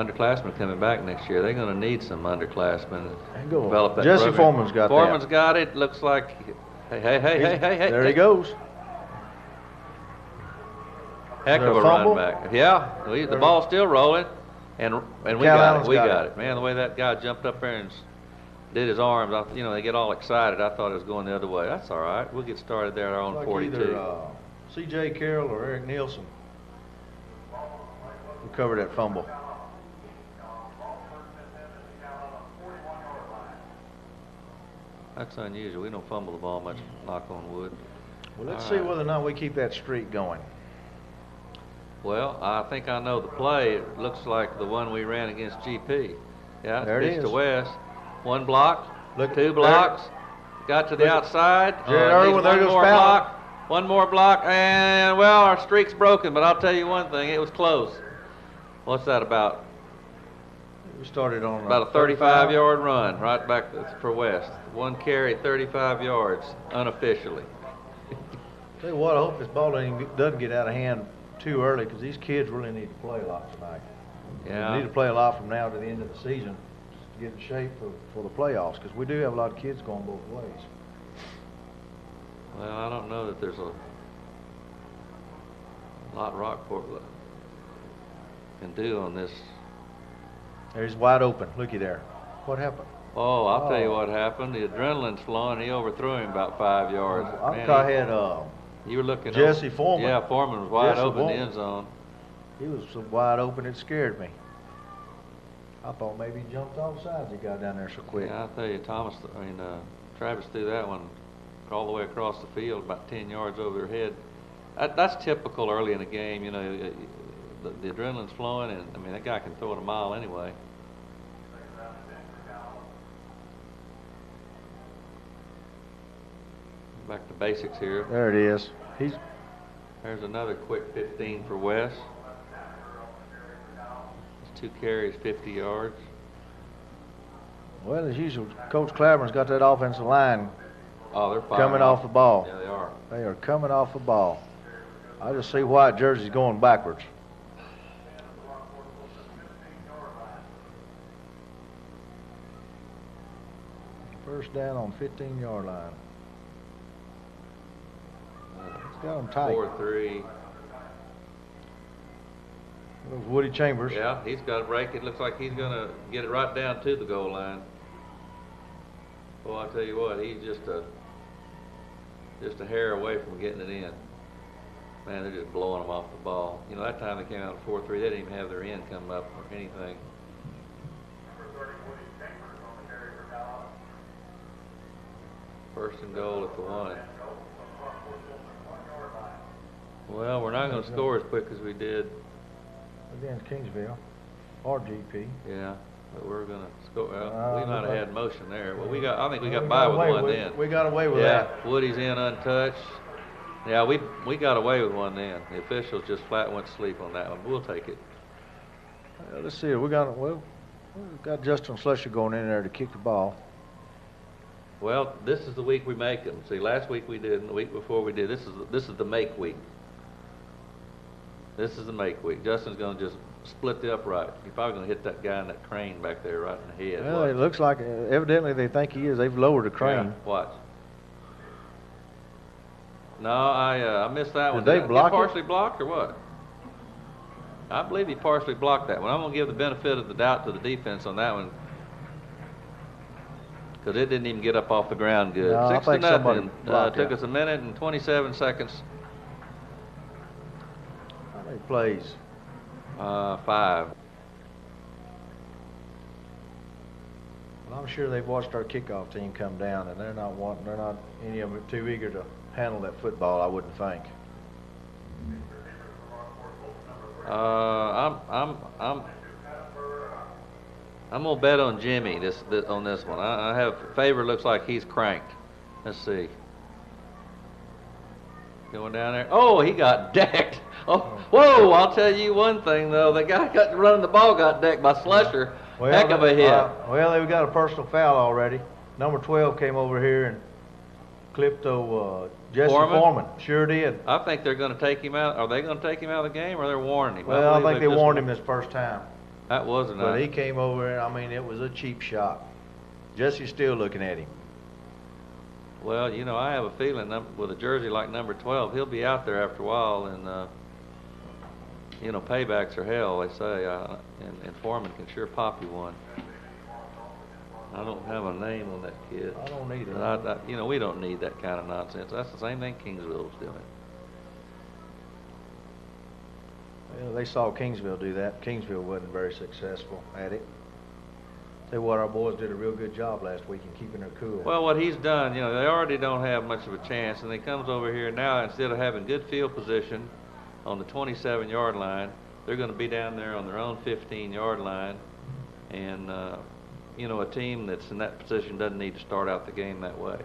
underclassmen coming back next year. They're going to need some underclassmen to develop that Jesse program. Foreman's got Foreman's got it. Looks like, hey. There he goes. Heck of a run back. Yeah, the ball's still rolling, and we got it. We got it. Man, the way that guy jumped up there and did his arms, you know, they get all excited. I thought it was going the other way. That's all right. We'll get started there at our own 42. Either C.J. Carroll or Eric Nielsen recovered that fumble. That's unusual. We don't fumble the ball much, knock on wood. Well, let's see whether or not we keep that streak going. Well, I think I know the play. It looks like the one we ran against GP. Yeah, there it is. To West. One block, two blocks. Got to the outside. There goes block. One more block, and well, our streak's broken. But I'll tell you one thing: it was close. What's that about? We started on about a 35-yard run right back for West. One carry, 35 yards, unofficially. Tell you what, I hope this ball doesn't get out of hand too early, because these kids really need to play a lot tonight. Yeah. They need to play a lot from now to the end of the season to get in shape for the playoffs, because we do have a lot of kids going both ways. Well, I don't know that there's a lot Rockport can do on this. There's wide open. Looky there. What happened? Oh, I'll tell you what happened. The adrenaline's flowing. He overthrew him about 5 yards. I had you were looking Jesse Foreman. Yeah, Foreman was wide open in the end zone. He was so wide open it scared me. I thought maybe he jumped off sides. He got down there so quick. Yeah, I'll tell you, Travis threw that one all the way across the field, about 10 yards over their head. That's typical early in the game. You know, the adrenaline's flowing, and I mean that guy can throw it a mile anyway. Back to basics here. There it is. There's another quick 15 for Wes. It's 2 carries, 50 yards. Well, as usual, Coach Claverin's got that offensive line they're coming off the ball. Yeah, they are. They are coming off the ball. I just see why Jersey's going backwards. First down on 15-yard line. He's got them tight. 4-3. There's Woody Chambers. Yeah, he's got a break. It looks like he's going to get it right down to the goal line. Well, I'll tell you what, he's just a hair away from getting it in. Man, they're just blowing them off the ball. You know, that time they came out at 4-3, they didn't even have their end come up or anything. First and goal at the 1. Well, we're not going to score as quick as we did against Kingsville or GP. Yeah, but we're going to score. Well, we might have had motion there. Well, I think we got by with one then. We got away with that. Yeah, Woody's in untouched. Yeah, we got away with one then. The officials just flat went to sleep on that one. We'll take it. Let's see. We've got Justin Slusher going in there to kick the ball. Well, this is the week we make them. See, last week we did, and the week before we did. This is the make week. This is the make week. Justin's going to just split the upright. He's probably going to hit that guy in that crane back there right in the head. Well, it looks like evidently they think he is. They've lowered the crane. Yeah, watch. No, I missed that one. Did they block it? Partially blocked or what? I believe he partially blocked that one. I'm going to give the benefit of the doubt to the defense on that one, because it didn't even get up off the ground good. No, 6-0. Took us a minute and 27 seconds. How many plays? 5. Well, I'm sure they've watched our kickoff team come down, and they're not any of them too eager to handle that football, I wouldn't think. I'm gonna bet on Jimmy on this one. I have Favor. Looks like he's cranked. Let's see. Going down there. Oh, he got decked. Oh, whoa! I'll tell you one thing though. The guy running the ball got decked by Slusher. Well, heck of a hit. Well, they've got a personal foul already. Number 12 came over here and clipped Jesse Foreman. Sure did. I think they're going to take him out. Are they going to take him out of the game, or they're warning him? Well, I think they warned him this first time. That was a But he nice. came over, and I mean, it was a cheap shot. Jesse's still looking at him. Well, you know, I have a feeling with a jersey like number 12, he'll be out there after a while, and you know, paybacks are hell, they say, and Foreman can sure pop you one. I don't have a name on that kid. I don't need it. But you know, we don't need that kind of nonsense. That's the same thing Kingsville's doing. Well, they saw Kingsville do that. Kingsville wasn't very successful at it. Tell you what, our boys did a real good job last week in keeping their cool. Well, what he's done, you know, they already don't have much of a chance, and he comes over here now, instead of having good field position on the 27-yard line, they're going to be down there on their own 15-yard line, and you know, a team that's in that position doesn't need to start out the game that way.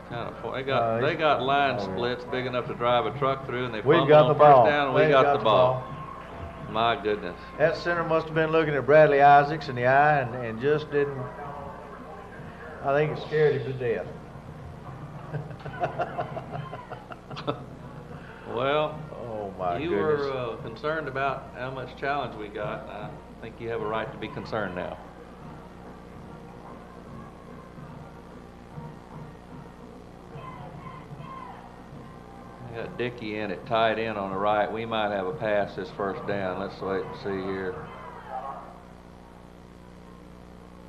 Kind of, they got line splits big enough to drive a truck through, and they We've fumbled got on the first ball. down, and we They've got the ball. My goodness. That center must have been looking at Bradley Isaacs in the eye and just didn't. I think it scared him to death. Well, oh my you goodness. were concerned about how much challenge we got, and I think you have a right to be concerned now. We got Dickey in at tight end on the right. We might have a pass this first down. Let's wait and see here.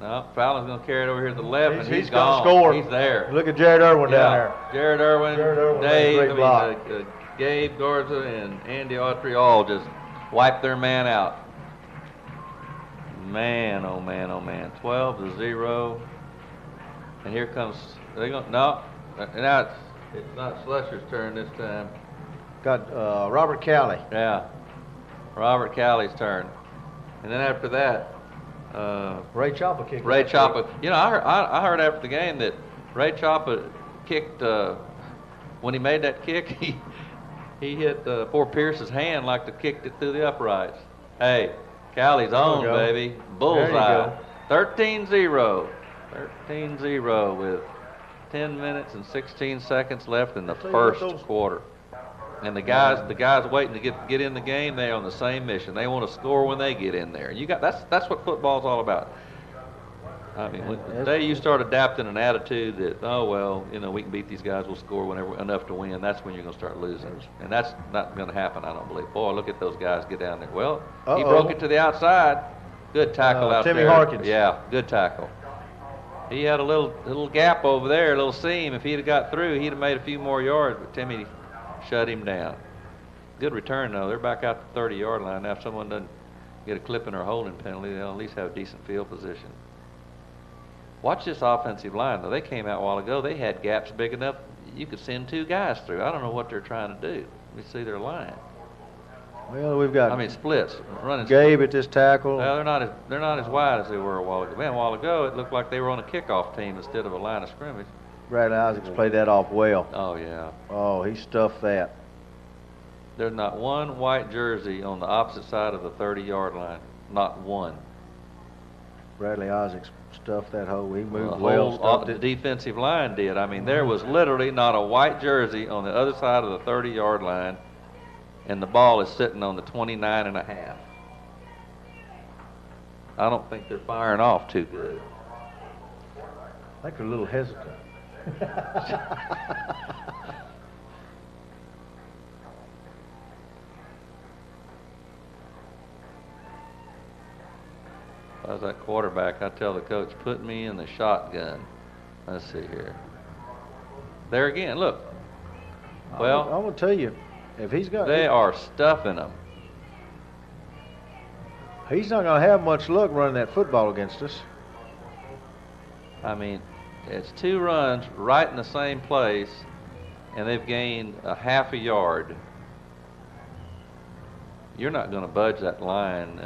No, Fallon's going to carry it over here to the left, and he's gone. gone. Score. He's there. Look at Jared Irwin down there. Jared Irwin, made a Dave, great block. Gabe Garza, and Andy Autry all just wiped their man out. Man, oh man, oh man. 12-0. And here comes, now it's not Slusher's turn this time. Got Robert Calley. Yeah, Robert Calley's turn. And then after that, Ray Choppa kicked. Ray Choppa. You know, I heard after the game that Ray Choppa kicked, when he made that kick, he hit poor Pierce's hand like to kicked it through the uprights. Hey, Calley's on, baby. Bullseye. 13-0. 13-0 with 10 minutes and 16 seconds left in the first quarter. And the guys waiting to get in the game, they're on the same mission. They want to score when they get in there. That's what football's all about. I mean, the day you start adapting an attitude that, oh well, you know, we can beat these guys, we'll score whenever enough to win, that's when you're going to start losing. And that's not going to happen, I don't believe. Boy, look at those guys get down there. Well, he broke it to the outside. Good tackle out Timmy there. Harkins. Yeah, good tackle. He had a little gap over there, a little seam. If he'd have got through, he'd have made a few more yards, but Timmy shut him down. Good return, though. They're back out the 30-yard line. Now, if someone doesn't get a clipping or holding penalty, they'll at least have a decent field position. Watch this offensive line, though. They came out a while ago. They had gaps big enough you could send two guys through. I don't know what they're trying to do. Let me see their line. Well, we've got. Splits, running. Gabe at this tackle. Well, they're not as wide as they were a while ago. Man, a while ago it looked like they were on a kickoff team instead of a line of scrimmage. Bradley Isaacs played that off well. Oh yeah. Oh, he stuffed that. There's not one white jersey on the opposite side of the 30-yard line. Not one. Bradley Isaacs stuffed that hole. He moved The defensive line did. I mean, there was literally not a white jersey on the other side of the 30-yard line, and the ball is sitting on the 29.5. I don't think they're firing off too good. I think they're a little hesitant. If I was that quarterback, I'd tell the coach, put me in the shotgun. Let's see here. There again, look. Well, I'm going to tell you, if he's got... They are stuffing them. He's not going to have much luck running that football against us. I mean, it's two runs right in the same place, and they've gained a half a yard. You're not going to budge that line.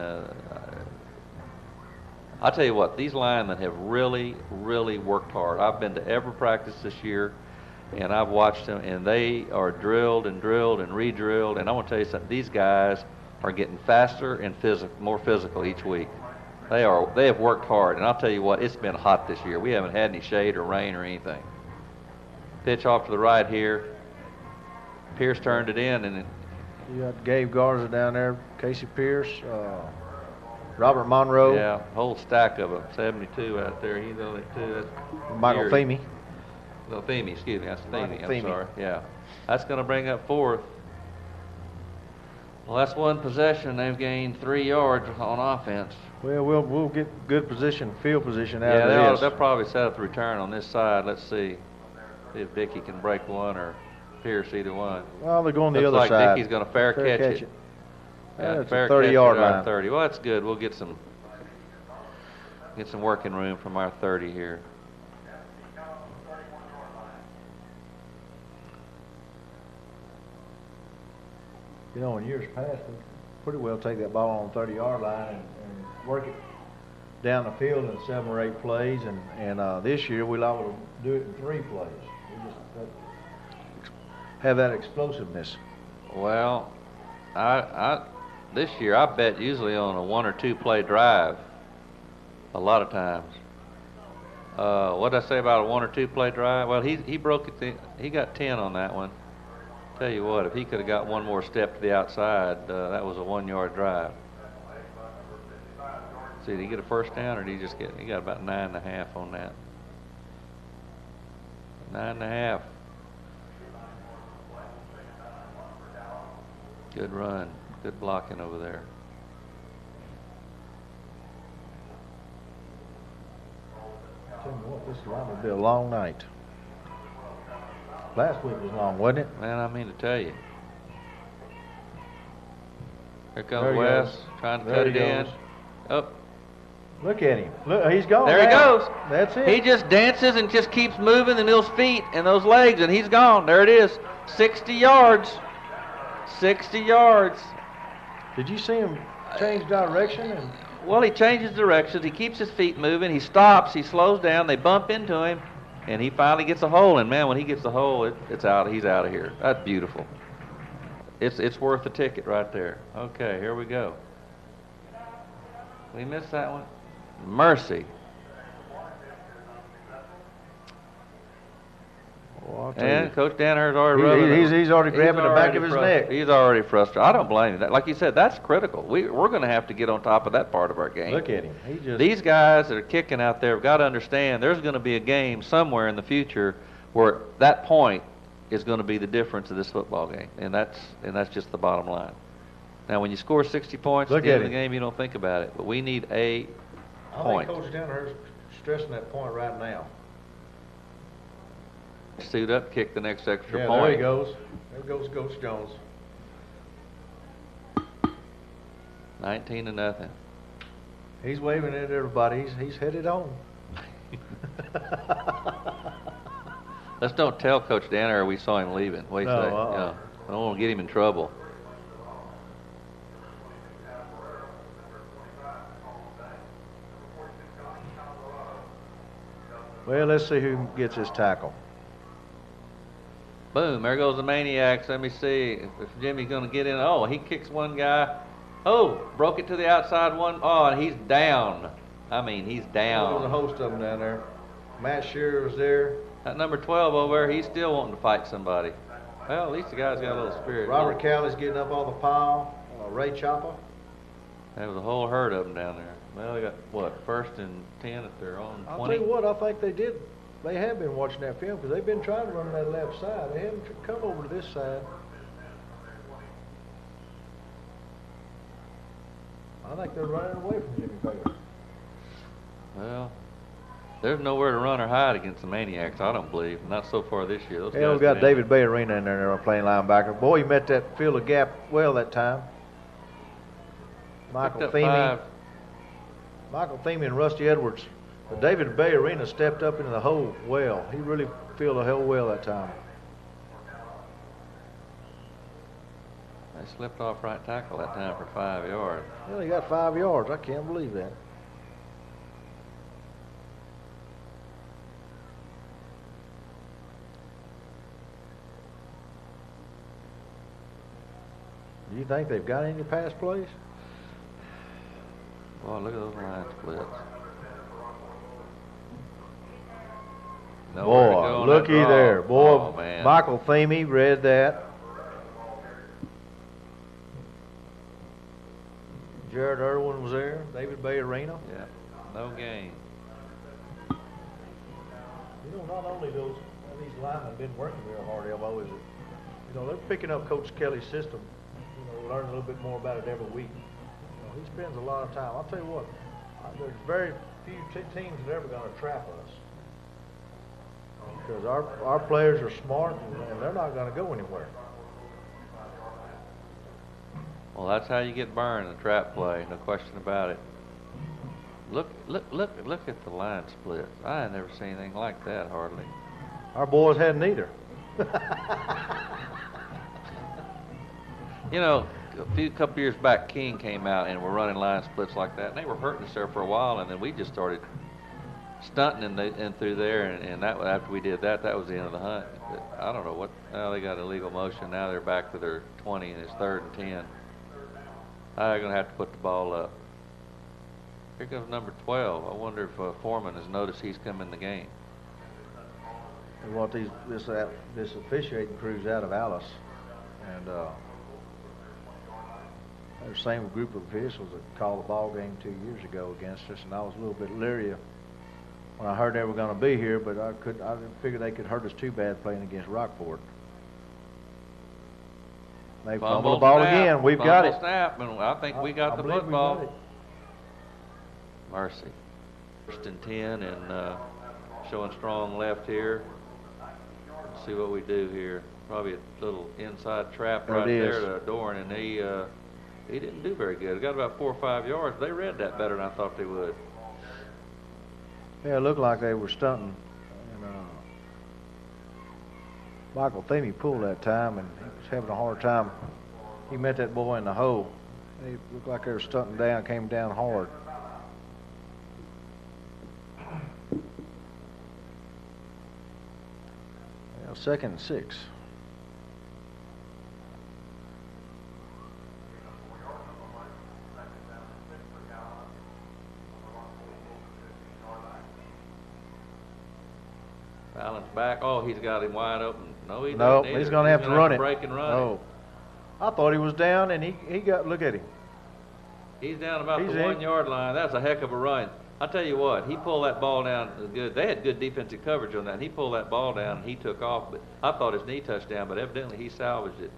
I'll tell you what, these linemen have really, really worked hard. I've been to every practice this year, and I've watched them, and they are drilled and drilled and re-drilled. And I want to tell you something, these guys are getting faster and more physical each week. They have worked hard, and I'll tell you what, it's been hot this year. We haven't had any shade or rain or anything. Pitch off to the right here. Pierce turned it in, and You got Gabe Garza down there, Casey Pierce, Robert Monroe. yeah, whole stack of them. 72 out there. He's only 2. That's Michael Geary. Themey. No, Themey, excuse me. That's Themey. Michael I'm Themey. sorry. Yeah. That's going to bring up 4th. Well, that's one possession. They've gained 3 yards on offense. Well, we'll get good position, field position out Yeah, of this. they'll probably set up the return on this side. Let's see if Dickey can break one or Pierce, either one. Well, they're going the Looks other like side. Dickey's going to fair catch it. Yeah, That's fair a 30-yard catch at our line. 30. Well, that's good. We'll get some working room from our 30 here. You know, in years past, we pretty well take that ball on the 30-yard line and work it down the field in 7 or 8 plays, and this year we're able to do it in 3 plays. We just have that explosiveness. Well, I this year I bet usually on a 1 or 2 play drive. A lot of times. What did I say about a 1 or 2 play drive? Well, he broke it. He got 10 on that one. Tell you what, if he could have got one more step to the outside, that was a 1-yard drive. See, did he get a first down, or did he just get? He got about 9.5 on that. 9.5. Good run. Good blocking over there. Tell me what, this is liable to be a long night. Last week was long, wasn't it? Man, I mean to tell you. Here comes There he Wes, goes. trying to There cut he it in. goes. Up. Look at him. Look, he's gone. There he now. goes. That's it. He just dances and just keeps moving in those feet and those legs, and he's gone. There it is. 60 yards. 60 yards. Did you see him change direction? And Well, he changes directions. He keeps his feet moving. He stops. He slows down. They bump into him, and he finally gets a hole. And man, when he gets the hole, it's out. He's out of here. That's beautiful. It's worth the ticket right there. Okay, here we go. We missed that one. Mercy. well, I'll tell And you. Coach Danaher's already rubbing it. He's already grabbing the back of his neck. He's already frustrated. I don't blame him. Like you said, that's critical. We're going to have to get on top of that part of our game. Look at him. He just. These guys that are kicking out there have got to understand there's going to be a game somewhere in the future where that point is going to be the difference of this football game, and that's just the bottom line. Now, when you score 60 points at the end of the game, you don't think about it, but we need a point. I think Coach Danaher's stressing that point right now. Suit up, kick the next extra Yeah, point. there he goes. There goes Coach Jones. 19-0. He's waving at everybody. He's headed home. Let's don't tell Coach Danaher we saw him leaving. What do you No, say? uh-uh. I don't want to get him in trouble. Well, let's see who gets his tackle. Boom, there goes the Maniacs. Let me see if Jimmy's going to get in. Oh, he kicks one guy. Oh, broke it to the outside one. Oh, and he's down. I mean, he's There's a down. host of them down there. Matt Shearer was there. That number 12 over there, he's still wanting to fight somebody. Well, at least the guy's got a little spirit. Robert Cowley's getting up on the pile. Ray Chopper. There was a whole herd of them down there. Well, they got, what, 1st and 10 if they're on 20? I'll tell you what, I think they did. They have been watching that film because they've been trying to run that left side. They haven't come over to this side. I think they're running away from Jimmy Baker. Well, there's nowhere to run or hide against the Maniacs, I don't believe. Not so far this year. Those Yeah, guys we've got been- David Bayarina in there playing linebacker. Boy, he met that field of gap well that time. Michael Picked up Themey and Rusty Edwards. But David Bayarina stepped up into the hole well. He really filled the hole well that time. They slipped off right tackle that time for 5 yards. Well, he got 5 yards. I can't believe that. Do you think they've got any pass plays? Boy, look at those line splits. Nowhere to Boy, go on that looky draw. there. Boy, Oh, man. Michael Themey read that. Jared Irwin was there. David Bay Arena. Yeah, no gain. You know, not only these linemen been working real hard, Elmo, is it? You know, they're picking up Coach Kelly's system. You know, learning a little bit more about it every week. You know, he spends a lot of time. I'll tell you what, there's very few teams that are ever going to trap us. Because our players are smart and they're not going to go anywhere. Well, that's how you get burned in the trap play, no question about it. Look at the line splits. I ain't never seen anything like that hardly. Our boys hadn't either. You know, a couple years back, King came out and were running line splits like that, and they were hurting us there for a while, and then we just started stunting and through there, and that after we did that, that was the end of the hunt. But I don't know what. Now they got illegal motion. Now they're back to their 20 and it's 3rd and 10. I'm gonna have to put the ball up. Here comes number 12. I wonder if Foreman has noticed he's come in the game. We want this officiating crew's out of Alice, and the same group of officials that called the ball game 2 years ago against us, and I was a little bit leery when I heard they were going to be here, but I didn't figure they could hurt us too bad playing against Rockport. They fumble the ball again. We've got it. Snap, and I think we got the football. Mercy. 1st and 10, and showing strong left here. Let's see what we do here. Probably a little inside trap right there to Doran, and he didn't do very good. He got about 4 or 5 yards. They read that better than I thought they would. Yeah, it looked like they were stunting. And Michael Themey pulled that time, and he was having a hard time. He met that boy in the hole. They looked like they were stunting down, came down hard. Now, 2nd and 6. Allen's back. Oh, he's got him wide open. No, he no, doesn't. He's going to have to run it. Break and run. Oh, I thought he was down, and he got. Look at him. He's down about the 1 yard line. That's a heck of a run. I tell you what, he pulled that ball down good. They had good defensive coverage on that. And he pulled that ball down and he took off. But I thought his knee touched down, but evidently he salvaged it.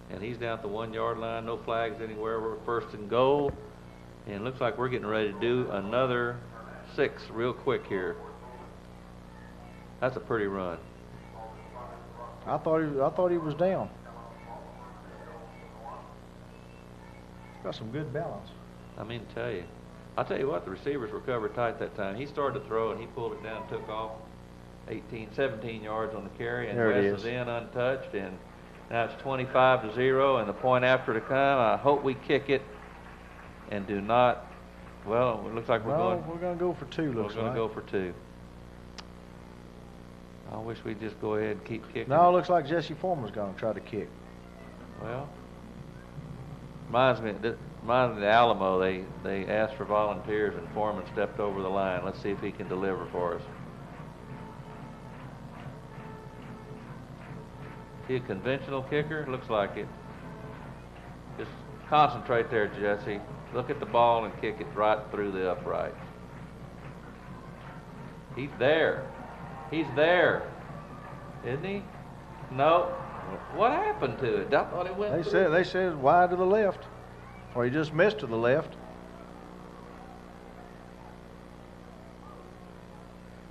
And he's down at the 1 yard line. No flags anywhere. We're 1st and goal, and it looks like we're getting ready to do another 6 real quick here. That's a pretty run. I thought he was down. Got some good balance. I mean to tell you. I'll tell you what, the receivers were covered tight that time. He started to throw and he pulled it down and took off 17 yards on the carry, and West was in untouched, and now it's 25-0 and the point after to come. I hope we kick it and do not. Well, it looks like we're going to go for 2. We're going to go for 2. I wish we'd just go ahead and keep kicking. No, it looks like Jesse Foreman's going to try to kick. Well, reminds me of the Alamo. They asked for volunteers and Foreman stepped over the line. Let's see if he can deliver for us. Is he a conventional kicker? Looks like it. Just concentrate there, Jesse. Look at the ball and kick it right through the upright. He's there. He's there. Isn't he? No. What happened to it? I thought it went through. They said wide to the left. Or he just missed to the left.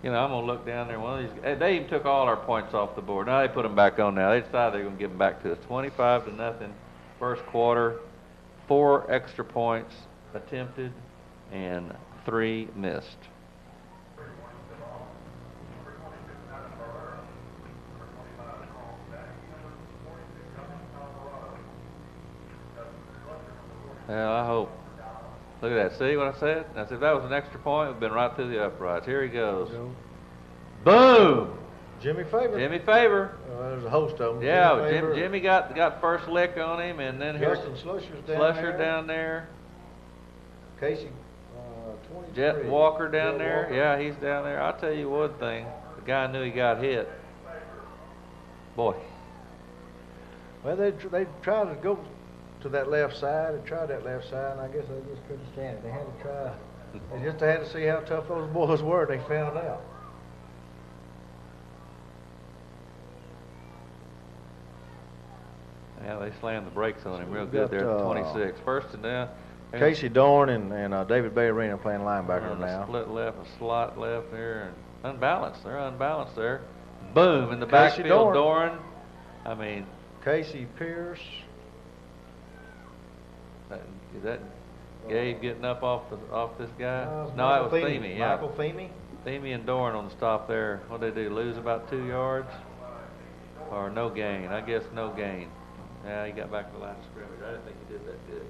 You know, I'm going to look down there. One of these. They even took all our points off the board. Now they put them back on now. They decided they're going to give them back to us. 25-0. First quarter. 4 extra points attempted and 3 missed. Well, I hope. Look at that. See what I said? I said if that was an extra point, it would have been right through the uprights. Here he goes. Boom! Jimmy Favor. Jimmy Favor. There's a host of them. Yeah, Jimmy got first lick on him, and then here's Slusher's down there. Casey, 23. Jet Walker down there. Yeah, he's down there. I'll tell you one thing. The guy knew he got hit. Boy, Well, they tried to go to that left side and tried that left side, and I guess they just couldn't stand it. They had to try. They just had to see how tough those boys were. They found out. yeah, they slammed the brakes on him real We good got, there at the 26. First and down. Casey Dorn and David Bayarina playing linebacker On now. a split left, a slot left there, and unbalanced. They're unbalanced there. Boom in the Casey backfield, Doran. I mean, Casey Pierce. is that Gabe getting up off this guy? No, Michael that was Themey. Themey. Yeah, Michael Themey. Themey and Doran on the stop there. What did they do? Lose about 2 yards, or no gain? I guess no gain. Yeah, he got back to the line of scrimmage. I didn't think he did that good.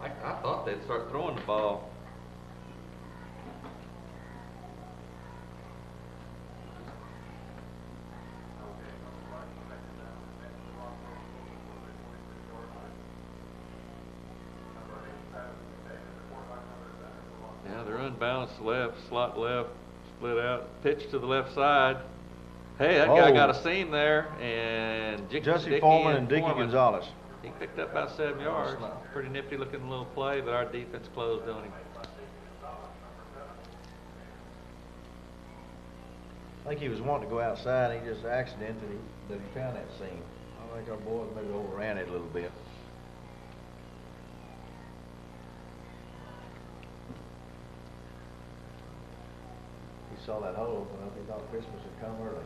I thought they'd start throwing the ball. Yeah, they're unbalanced left, slot left, split out, pitch to the left side. Hey, that guy got a seam there, and Jesse Foreman and Dickie Gonzalez. He picked up about 7 yards. Pretty nifty looking little play, but our defense closed on him. I think he was wanting to go outside, and he just accidented that he found that seam. I think our boys maybe overran it a little bit. He saw that hole open up. He thought Christmas had come early.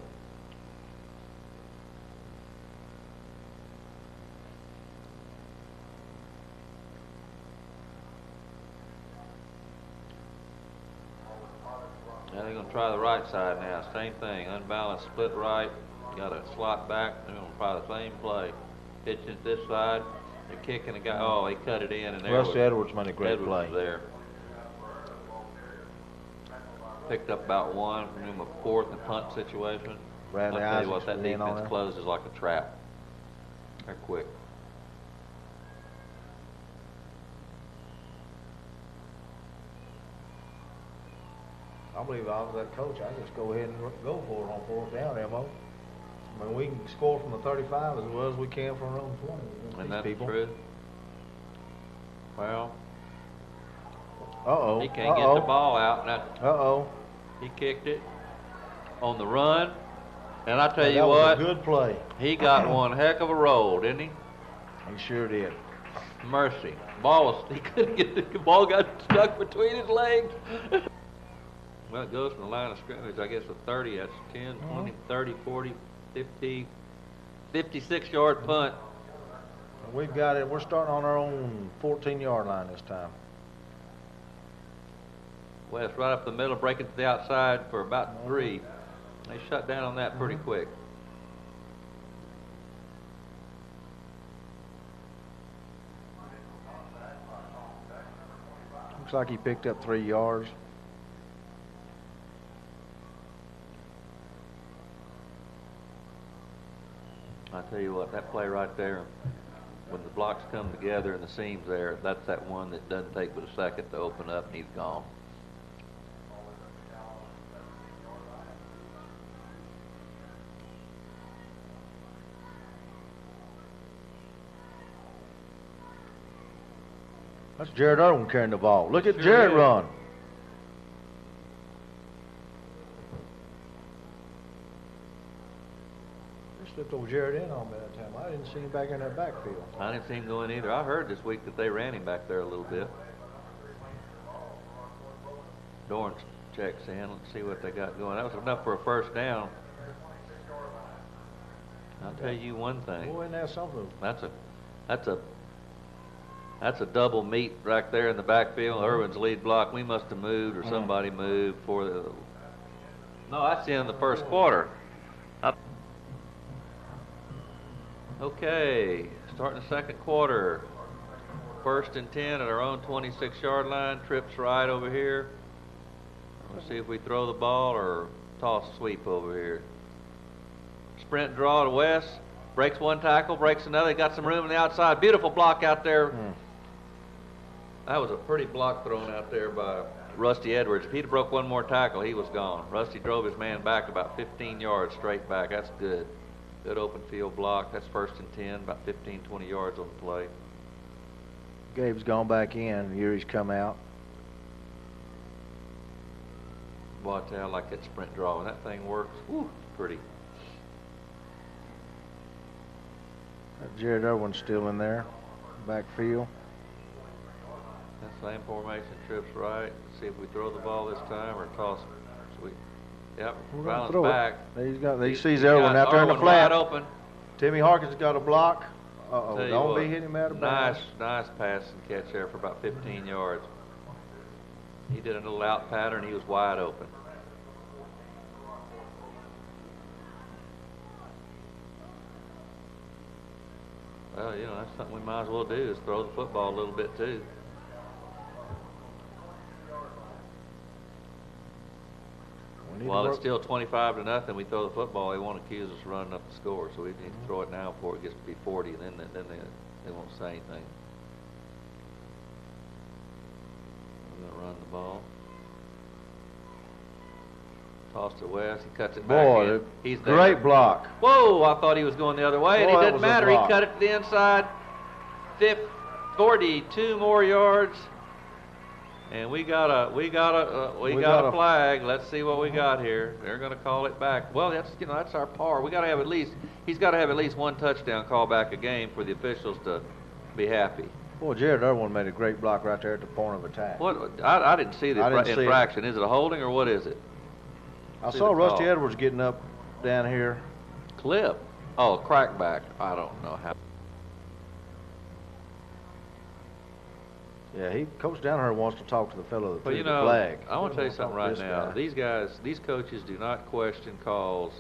Now they're going to try the right side now. Same thing, unbalanced, split right. Got a slot back. They're going to try the same play. Pitch it this side. They're kicking a guy. Oh, he cut it in, and there Rusty Edwards made a great Edwards play. Was there. Picked up about one from him, a fourth and punt situation. Bradley I'll tell you what, Isaacs that was in on defense there. closes like a trap. They're quick. I believe if I was that coach, I'd just go ahead and go for it on fourth down, M.O. I mean, we can score from the 35 as well as we can from our own 20. And that's true. Well, Uh-oh. he can't get the ball out. Now, Uh-oh. he kicked it on the run. And I tell you that what, was a good play. He got one heck of a roll, didn't he? He sure did. Mercy. He couldn't get the ball, got stuck between his legs. Well, it goes from the line of scrimmage, I guess, a 30. That's 10, 20, 30, 40, 50, 56-yard punt. We've got it. We're starting on our own 14-yard line this time. West right up the middle, breaking to the outside for about 3. They shut down on that pretty quick. Looks like he picked up 3 yards. I tell you what, that play right there, when the blocks come together and the seams there, that's that one that doesn't take but a second to open up, and he's gone. That's Jared Irwin carrying the ball. Look at Sure Jared is. run. They slipped over Jared in on me that time. I didn't see him back in that backfield. I didn't see him go in either. I heard this week that they ran him back there a little bit. Dorn checks in. Let's see what they got going. That was enough for a first down. I'll tell you one thing. Boy, isn't that something? That's a double meet right there in the backfield. Irwin's lead block. We must have moved, or somebody moved for the. No, that's the end of the first quarter. Okay, starting the second quarter. 1st and 10 at our own 26-yard line. Trips right over here. Let's see if we throw the ball or toss sweep over here. Sprint draw to West. Breaks one tackle, breaks another. Got some room on the outside. Beautiful block out there. That was a pretty block thrown out there by Rusty Edwards. If he'd broke one more tackle, he was gone. Rusty drove his man back about 15 yards straight back. That's good. Good open field block. That's 1st and 10, about 15, 20 yards on the play. Gabe's gone back in. Yuri's come out. Boy, I tell you, I like that sprint draw. When that thing works, whew, pretty. Jared Irwin's still in there, backfield. That same formation, trips right. See if we throw the ball this time or toss it. Sweet. Yep, Ryland's back. He sees Irwin out there in the flat. Wide open. Timmy Harkins got a block. Don't be hitting him out of bounds. Nice pass and catch there for about 15 yards. He did a little out pattern. He was wide open. Well, you know, that's something we might as well do is throw the football a little bit too. While it's still 25-0, we throw the football. They won't accuse us of running up the score, so we need to throw it now before it gets to be 40, and then they won't say anything. We're going to run the ball. Toss to West. He cuts it back in. He's there. Great block. Whoa, I thought he was going the other way, and it didn't matter. He cut it to the inside. 42 more yards. And we got a flag. Let's see what we got here. They're going to call it back. Well, that's our par. We got to have at least he's got to have at least one touchdown call back a game for the officials to be happy. Boy, Jared Irwin made a great block right there at the point of attack. What? I didn't see the infraction. Is it a holding or what is it? I saw Rusty Edwards getting up down here. Clip. Oh, crackback. I don't know how. Yeah, Coach Downer wants to talk to the fellow that threw the know, flag. I want to tell you something right now. These coaches do not question calls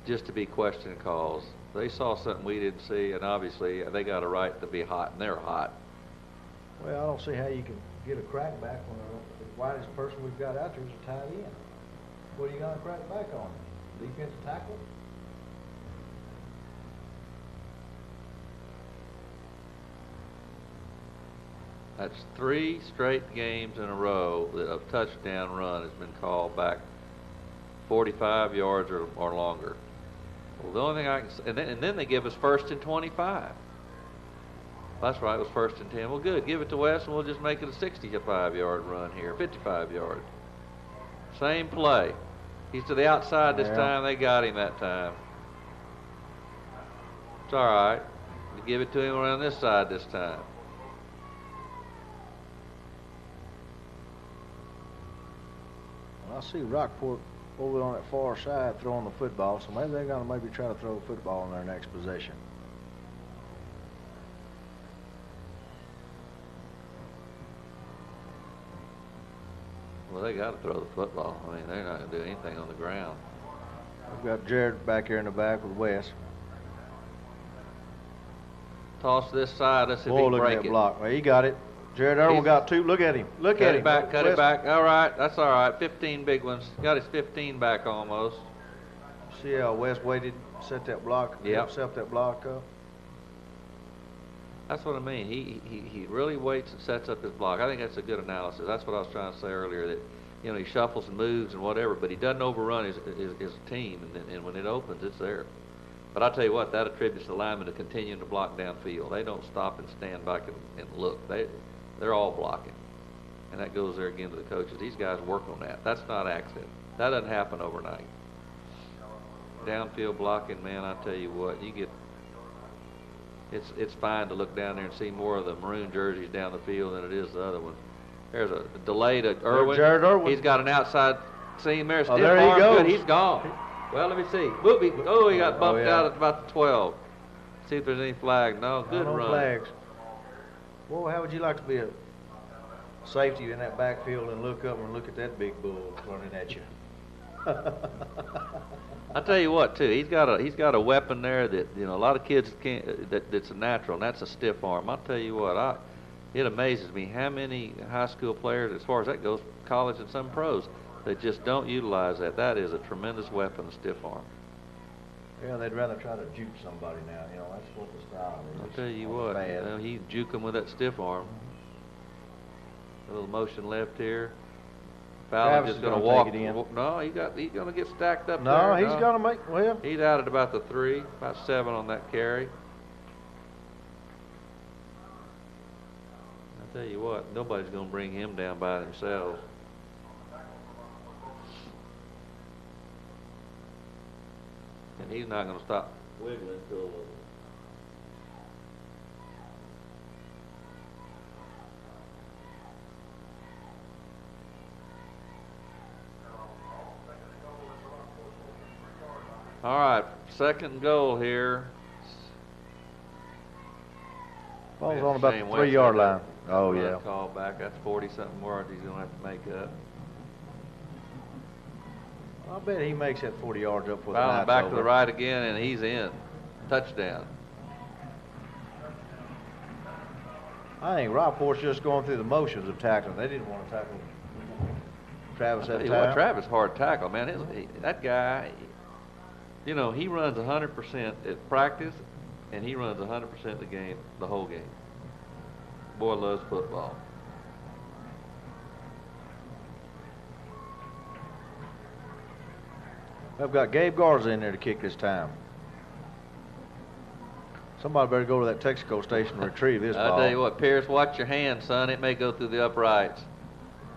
just to be questioning calls. They saw something we didn't see, and obviously they got a right to be hot, and they're hot. Well, I don't see how you can get a crackback when the widest person we've got out there is a tight end. What are you going to crack back on? Defensive tackle? That's 3 straight games in a row that a touchdown run has been called back 45 yards or longer. Well, the only thing I can say, and then they give us 1st and 25. That's right, it was 1st and 10. Well, good, give it to West, and we'll just make it a 65-yard run here, 55 yards. Same play. He's to the outside this time. They got him that time. It's all right. You give it to him around this side this time. Well, I see Rockport over on that far side throwing the football, so maybe they're going to try to throw the football in their next possession. Well, they got to throw the football. I mean, they're not going to do anything on the ground. We've got Jared back here in the back with Wes. Toss this side. Let's see if he can look break at that it. block. Well, he got it. Jared Irwin got 2. Look at him. Look at him. Cut it back. All right. That's all right. 15 big ones. Got his 15 back almost. See how Wes waited, set that block, set that block up. That's what I mean. He really waits and sets up his block. I think that's a good analysis. That's what I was trying to say earlier, that, you know, he shuffles and moves and whatever, but he doesn't overrun his team, and when it opens, it's there. But I'll tell you what, that attributes the linemen to continuing to block downfield. They don't stop and stand back and look. They're all blocking. And that goes there again to the coaches. These guys work on that. That's not accident. That doesn't happen overnight. Downfield blocking, man, I tell you what, you get... It's fine to look down there and see more of the maroon jerseys down the field than it is the other one. There's a delay to Irwin. Jared Irwin. He's got an outside seam there. Oh, there he goes. Good. He's gone. Well, let me see. Whoopie. Oh, he got bumped out at about the 12. See if there's any flag. No, good run. No flags. Well, how would you like to be a safety in that backfield and look up and look at that big bull running at you? I tell you what, too, he's got a weapon there that, you know, a lot of kids can't. That's a natural, and that's a stiff arm. I'll tell you what, it amazes me how many high school players, as far as that goes, college and some pros, that just don't utilize that. That is a tremendous weapon, a stiff arm. Yeah, they'd rather try to juke somebody now. You know, that's what the style is. I'll tell you what, you know, he juke him with that stiff arm. A little motion left here. Fallon's Travis just is gonna gonna walk. take it in. No, he's gonna get stacked up No, there. he's gonna make, well, He's out at about the 3, about 7 on that carry. I tell you what, nobody's gonna bring him down by themselves. And he's not gonna stop wiggling till all right, 2nd goal here. ball's Man, on about Shane the West 3-yard had that line. Oh, run yeah. Call back. That's 40-something yards he's gonna have to make up. I bet he makes that 40 yards up for the Fallon night's back to over. the right again, and he's in. Touchdown. I think Rockport's just going through the motions of tackling. They didn't want to tackle Travis Tell that you time. what, Travis hard tackle, man. That guy, you know, he runs 100% at practice, and he runs 100% the game, the whole game. Boy loves football. I've got Gabe Garza in there to kick this time. Somebody better go to that Texaco station and retrieve this ball. I'll tell you what, Pierce, watch your hand, son. It may go through the uprights.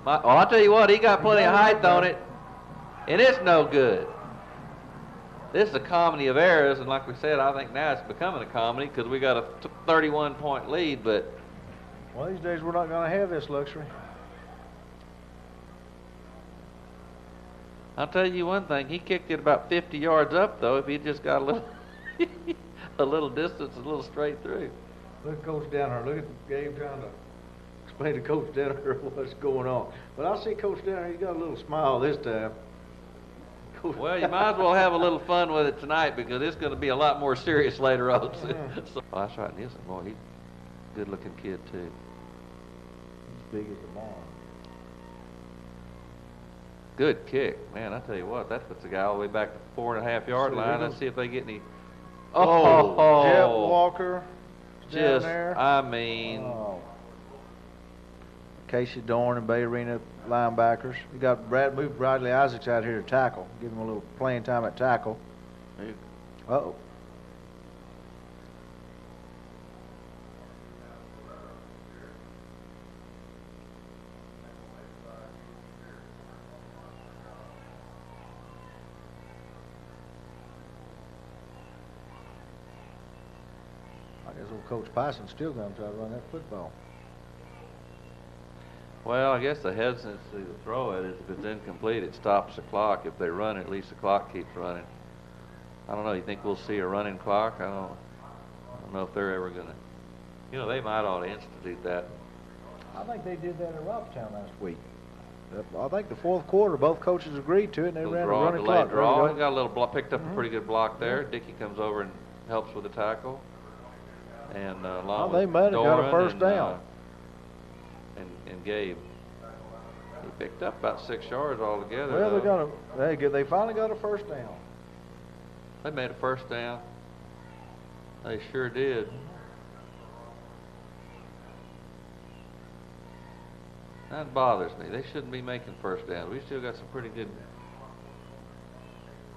I'll tell you what, he got plenty of height on it, and it's no good. This is a comedy of errors, and like we said, I think now it's becoming a comedy because we got a 31-point lead, but One of these days we're not going to have this luxury. I'll tell you one thing, he kicked it about 50 yards up, though, if he just got a little a little distance, a little straight through. Look at Coach Downer. Look at Gabe trying to explain to Coach Downer what's going on. But I see Coach Downer, he's got a little smile this time. Well, you might as well have a little fun with it tonight because it's going to be a lot more serious later on. So, oh, that's right, Nielsen. Boy, he's a good-looking kid, too. As big as the barn. Good kick. Man, I tell you what, that puts the guy all the way back to the 4.5-yard line. Let's see if they get any. Oh, Jet Walker down just, there. I mean. Oh. Casey Dorn and Bay Arena linebackers. We got moved Bradley Isaacs out here to tackle. Give him a little playing time at tackle. Uh-oh. I guess old Coach Bison's still going to try to run that football. Well, I guess the hesitancy to throw it is if it's incomplete, it stops the clock. If they run, at least the clock keeps running. I don't know. You think we'll see a running clock? I don't know if they're ever going to. You know, they might ought to institute that. I think they did that at Robstown last week. I think the fourth quarter, both coaches agreed to it, and they ran a running clock. Draw. He got a little block, picked up a pretty good block there. Dickey comes over and helps with the tackle. And along they with might have got a Doran first down. And Gabe. He picked up about 6 yards altogether. Well, they finally got a first down. They made a first down. They sure did. That bothers me. They shouldn't be making first downs. We still got some pretty good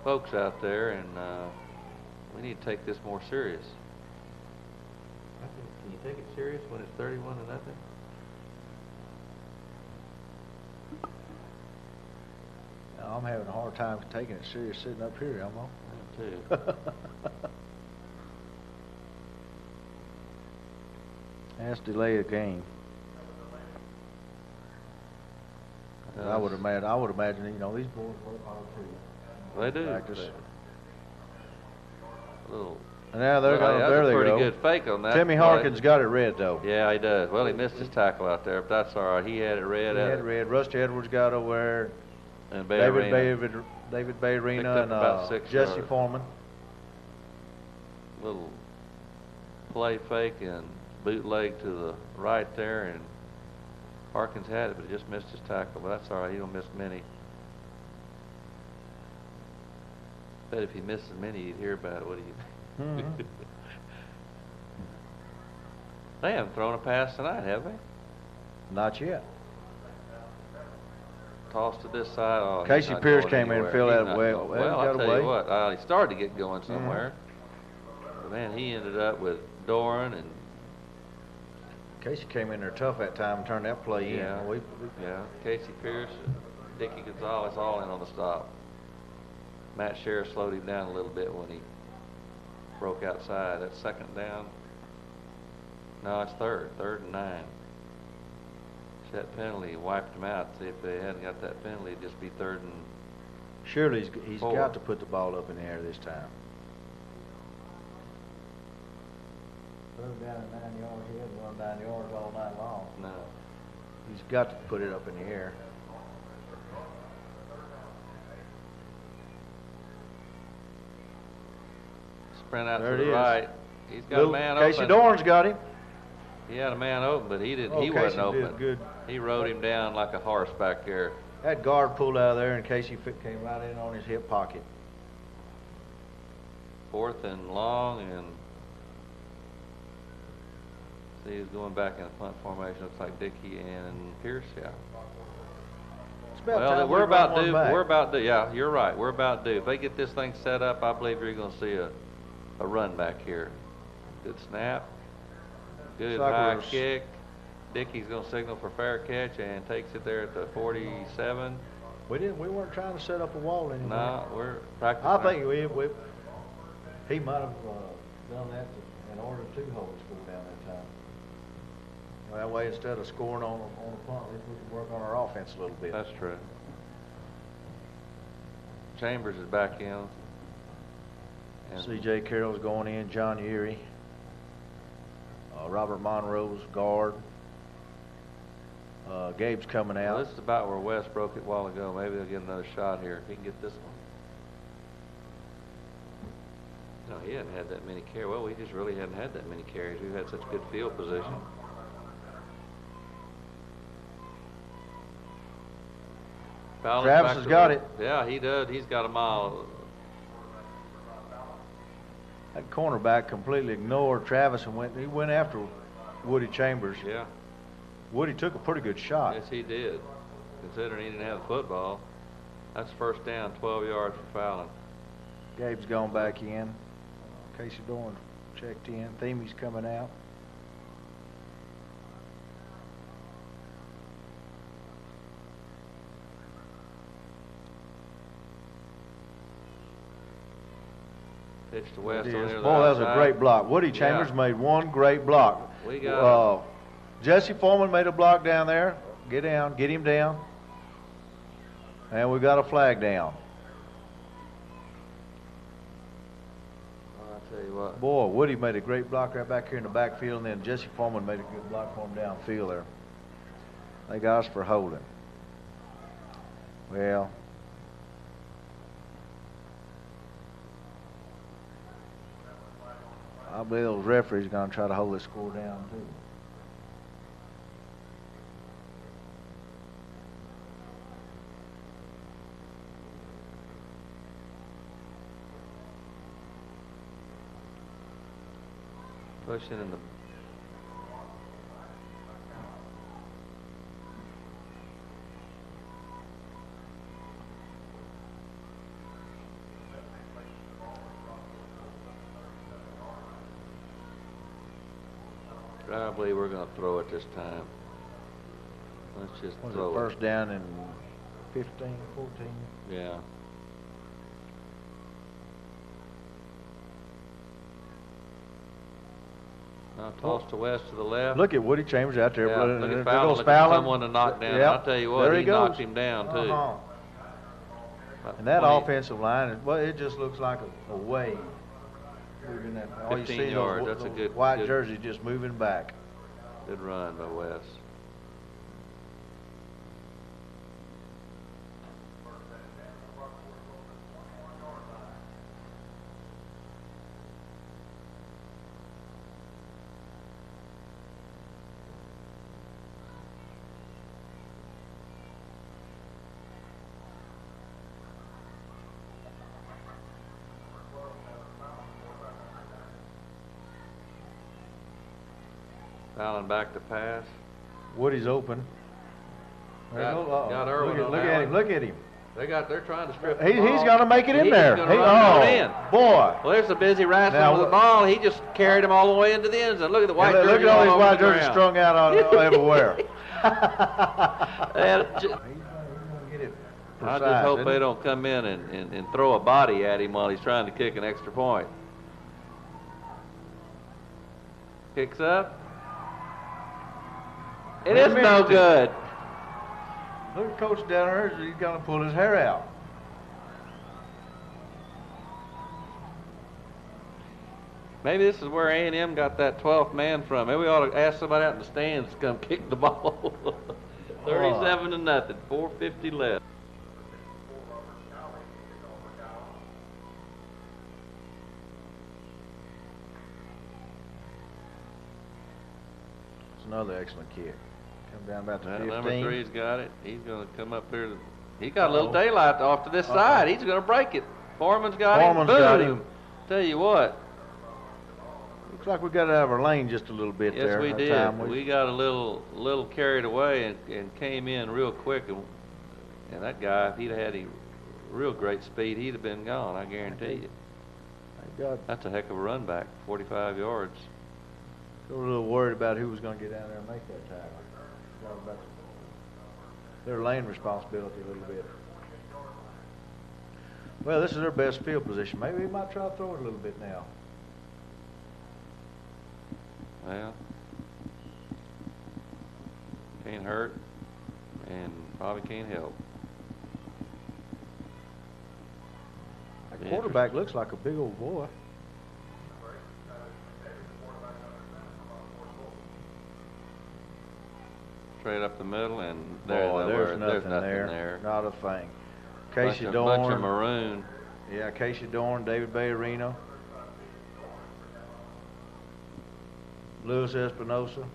folks out there, and we need to take this more serious. Can you take it serious when it's 31-0? Now, I'm having a hard time taking it serious sitting up here, Elmo. Me too. That's delay a game. I would imagine, you know, these boys work hard too. They do. Practice. Little. And now there Well, they that's a pretty go. good fake on that. Timmy play. Harkins got it red though. Yeah, he does. Well, he missed his tackle out there, but that's all right. He had it red. He had it red. Rusty Edwards got over there. And David Picked Bayrina up and about 6 Jesse yards. Foreman. Little play fake and bootleg to the right there, and Harkins had it, but he just missed his tackle. But that's all right. He don't miss many. Bet if he misses many, you'd hear about it. What do you think? Mhm. They haven't thrown a pass tonight, have they? Not yet. Toss to this side. Oh, he's Casey not Pierce going came in and anywhere. filled He's that not well. going- Well, he Well, I'll got tell away. you what, he started to get going somewhere. But man, he ended up with Doran and Casey came in there tough that time and turned that play yeah, in. yeah, Casey Pierce and Dickie Gonzalez all in on the stop. Matt Sheriff slowed him down a little bit when he broke outside. That's second down. No, it's third and 9. That penalty wiped him out. See, if they hadn't got that penalty, it'd just be third and Surely he's 4. got to put the ball up in the air this time. Third down and 9 yards, he hasn't run 9 yards all night long. no. He's got to put it up in the air. Sprint out There to it the is. right. He's got Little a man Casey open. Doran's got him. He had a man open, but he didn't. Oh, he Casey wasn't open. did good. He rode him down like a horse back there. That guard pulled out of there, and Casey came right in on his hip pocket. 4th and long, and see, he's going back in a punt formation. Looks like Dickey and Pierce. Yeah. It's about Well, time we're we about run one due. back. We're about due. Yeah, you're right. We're about due. If they get this thing set up, I believe you're going to see a run back here. Good snap. Good high kick. Dickey's going to signal for fair catch and takes it there at the 47. We weren't trying to set up a wall anymore. No, we're practicing. I think he might have done that in order to hold the score down that time. That way, instead of scoring on a punt, at least we can work on our offense a little bit. That's true. Chambers is back in. And C.J. Carroll's going in. John Erie. Robert Monroe's guard. Gabe's coming out. well, this is about where West broke it a while ago. Maybe they'll get another shot here if he can get this one. No, he hadn't had that many carries. Well, we just really hadn't had that many carries. We've had such good field position. Fowler's Travis back has to got the- it. Yeah, he does. He's got a mile. That cornerback completely ignored Travis and went after Woody Chambers. Yeah. Woody took a pretty good shot. Yes, he did. Considering he didn't have the football. That's first down, 12 yards for Fallon. Gabe's gone back in. Casey Doran checked in. Themey's coming out. Pitch to West on It is. the other Boy, that was a outside. great block. Woody Chambers Yeah. made one great block. We got Jesse Foreman made a block down there. Get down, get him down. And we got a flag down. I'll tell you what. Boy, Woody made a great block right back here in the backfield, and then Jesse Foreman made a good block for him downfield there. They got us for holding. Well, I believe those referees are going to try to hold this score down, too. Pushing in the I believe we're going to throw it this time. Let's just Was throw it it. first down and 15, 14? Yeah. Now toss to West to the left. Look at Woody Chambers out there. Yeah, look There at Fallon. goes Look at Fallon. someone to knock down. Yep. I'll tell you what, There he goes. knocked him down too. Uh-huh. About And that 20 offensive line, well, it just looks like a wave. Moving that. All you 15 see is yards, those that's a good- white good- jersey just moving back. Good run by West. Fallon back to pass. Woody's open. Got Irwin on look that at one. him, look at him. They're trying to strip the He's ball. going to make it in there. He's going to run it in. Boy. Well, there's a busy wrestling Now, with the ball. He just carried him all the way into the end zone. Look at the white jersey. Look at all these white jerseys jerseys strung out everywhere. And He's going to get it I precise, just hope isn't they he? don't come in and throw a body at him while he's trying to kick an extra point. Kicks up. It is no good. Look at Coach down there. He's going to pull his hair out. Maybe this is where A&M got that 12th man from. Maybe we ought to ask somebody out in the stands to come kick the ball. 37-0, 4:50 left. It's another excellent kick. Come down about to 15. Number 3's got it. He's going to come up here. He got a little daylight off to this side. He's going to break it. Foreman's got him. Foreman's got him. Tell you what. Looks like we got to have our lane just a little bit Yes, there. we that did. time. We got a little carried away and came in real quick. And that guy, if he'd had real great speed, he'd have been gone, I guarantee you. That's a heck of a run back, 45 yards. Got a little worried about who was going to get down there and make that tackle. Got about their lane responsibility a little bit. Well, this is their best field position. Maybe he might try to throw it a little bit now. Well, can't hurt and probably can't help. That quarterback looks like a big old boy. Straight up the middle, and there's nothing there. Not a thing. Casey Dorn. Bunch of maroon. Yeah, Casey Dorn, David Bayarino, Louis Espinosa.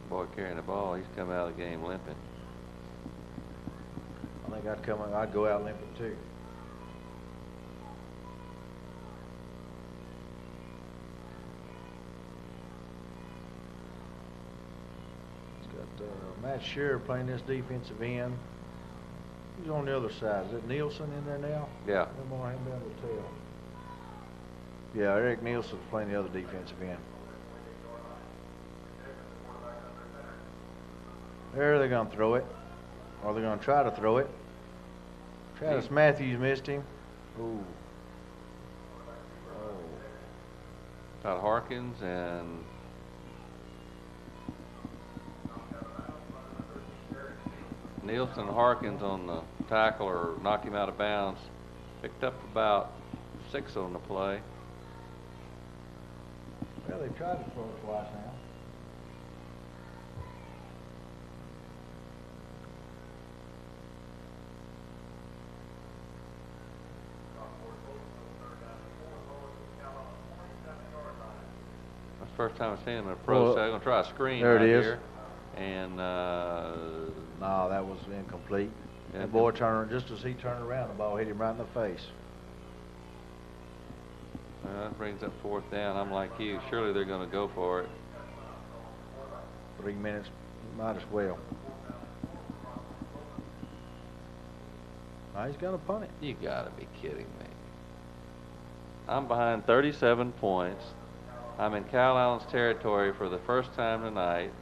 Boy carrying the ball, he's come out of the game limping. I think I'd go out limping too. It's got Matt Shearer playing this defensive end. Who's on the other side? Is it Nielsen in there now? Yeah. I'm on him down the tail. Yeah, Eric Nielsen's playing the other defensive end. There they're going to throw it. Or they're going to try to throw it. Travis Matthews missed him. Ooh. Got Harkins and Nielsen and Harkins on the tackle or knocked him out of bounds. Picked up about 6 on the play. Well, they tried to throw it twice now. That's the first time I've seen him in a pro set. I'm going to try a screen there right it is. here. And, no, that was incomplete. That boy turned, just as he turned around, the ball hit him right in the face. that brings up 4th down. I'm like you. Surely they're going to go for it. 3 minutes, might as well. He's got to punt it. You got to be kidding me. I'm behind 37 points. I'm in Calallen's territory for the first time tonight.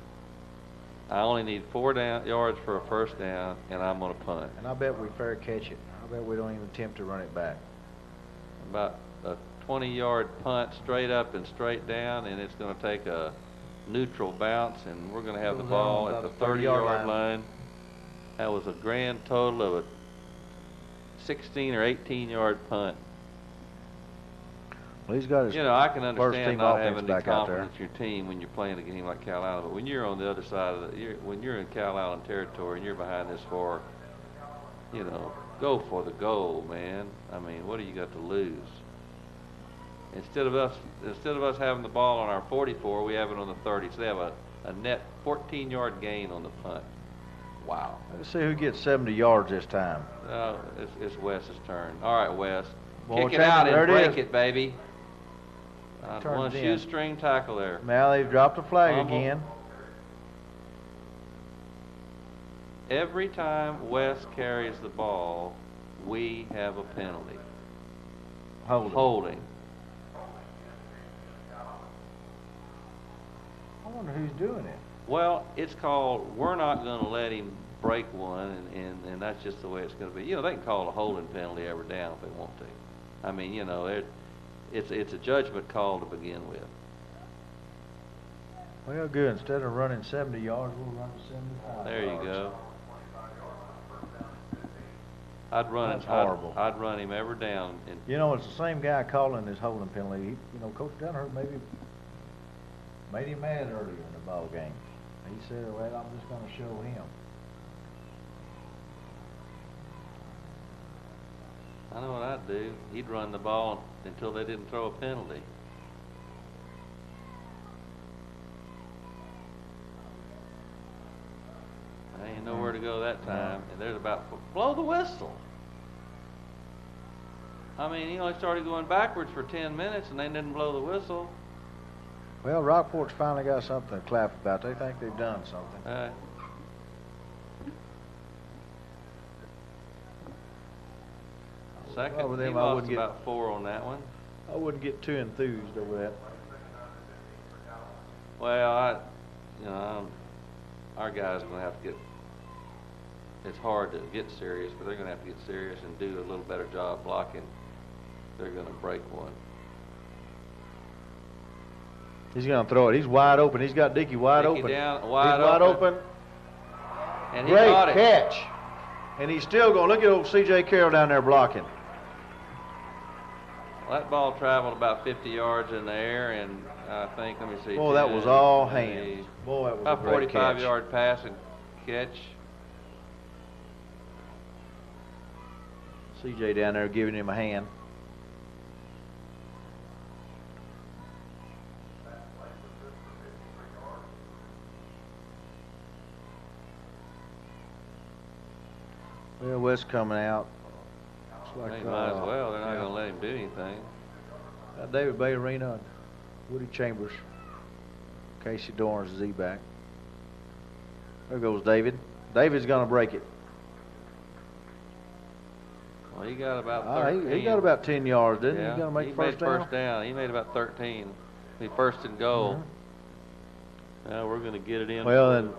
I only need 4 yards for a first down, and I'm going to punt. And I bet we fair catch it. I bet we don't even attempt to run it back. About a 20-yard punt straight up and straight down, and it's going to take a neutral bounce, and we're going to have the ball at the 30-yard line. That was a grand total of a 16 or 18-yard punt. Well, he's got his I can understand not having the back out there. confidence in your team when you're playing a game like Calallen, but when you're on the other side of when you're in Calallen territory and you're behind this far, go for the goal, man. I mean, what do you got to lose? Instead of us having the ball on our 44, we have it on the 30. So they have a net 14-yard gain on the punt. Wow. Let's see who gets 70 yards this time. It's Wes's turn. All right, Wes. Well, kick it out and break is. It, baby. One Turns in. shoestring tackle there. Now they've dropped the flag Fumble. again. every time Wes carries the ball, we have a penalty. Holding. I wonder who's doing it. Well, it's called, we're not going to let him break one, and that's just the way it's going to be. You know, they can call a holding penalty every down if they want to. I mean, you know, it's a judgment call to begin with. Well, good. Instead of running 70 yards, we'll run 75 There you yards. go. I'd run That's it. horrible. I'd run him every down. And You know, it's the same guy calling this holding penalty. He, you know, Coach Dunhurst maybe made him mad earlier in the ball game. He said, well, I'm just going to show him. I know what I'd do. He'd run the ball until they didn't throw a penalty. I ain't nowhere to go that time, and there's about, blow the whistle. I mean, he only started going backwards for 10 minutes, and they didn't blow the whistle. Well, Rockport's finally got something to clap about. They think they've done something. Second, Well, with he them, I lost wouldn't get- about 4 on that one. I wouldn't get too enthused over that. Well, our guys are going to have to get, it's hard to get serious, but they're going to have to get serious and do a little better job blocking. They're going to break one. He's going to throw it. He's wide open. He's got Dickey wide Dickey open. down, He's wide wide open. open. And he Great got it. catch. And he's still going. Look at old C.J. Carroll down there blocking. Well, that ball traveled about 50 yards in the air, and I think, let me see. Boy, that was 10, all 20, hands. Boy, that was about a great 45 catch. yard pass and catch. C.J. down there giving him a hand. Well, Wes coming out. Looks like, They might as well. They're not yeah. going to let him do anything. David Bay Arena and Woody Chambers. Casey Dorn's Z-back. There goes David. David's going to break it. Well, he got about Ah, 13. he got about 10 yards, didn't he? Yeah, He's going to make he first made down. first down. He made about 13. He first and goal. Mhm. Now we're going to get it in. Well, then,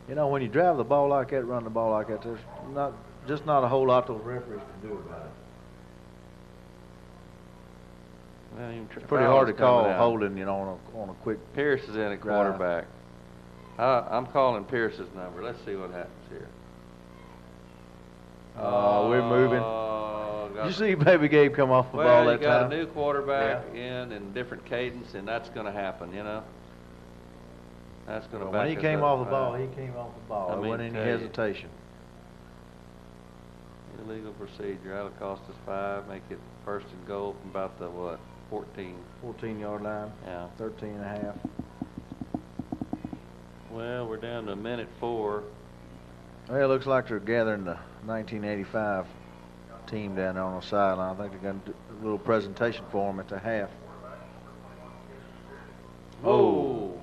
you know, when you drive the ball like that, run the ball like that, there's not a whole lot those referees can do about it. Well, It's pretty hard to call holding, you know, on a quick. Pierce is in at quarterback. I'm calling Pierce's number. Let's see what happens here. We're moving. Got- You see Baby Gabe come off the well, ball you that got time? a new quarterback in different cadence, and that's going to happen, you know. That's going to When back he us came up. off the ball, he came off the ball. I There mean, wasn't any tell you. hesitation. Illegal procedure. That'll cost us 5. Make it first and goal from about the, 14. 14-yard line. Yeah. 13 and a half. Well, we're down to a minute 4. Well, it looks like they're gathering the 1985 team down there on the sideline. I think they're going to do a little presentation for them at the half. Oh!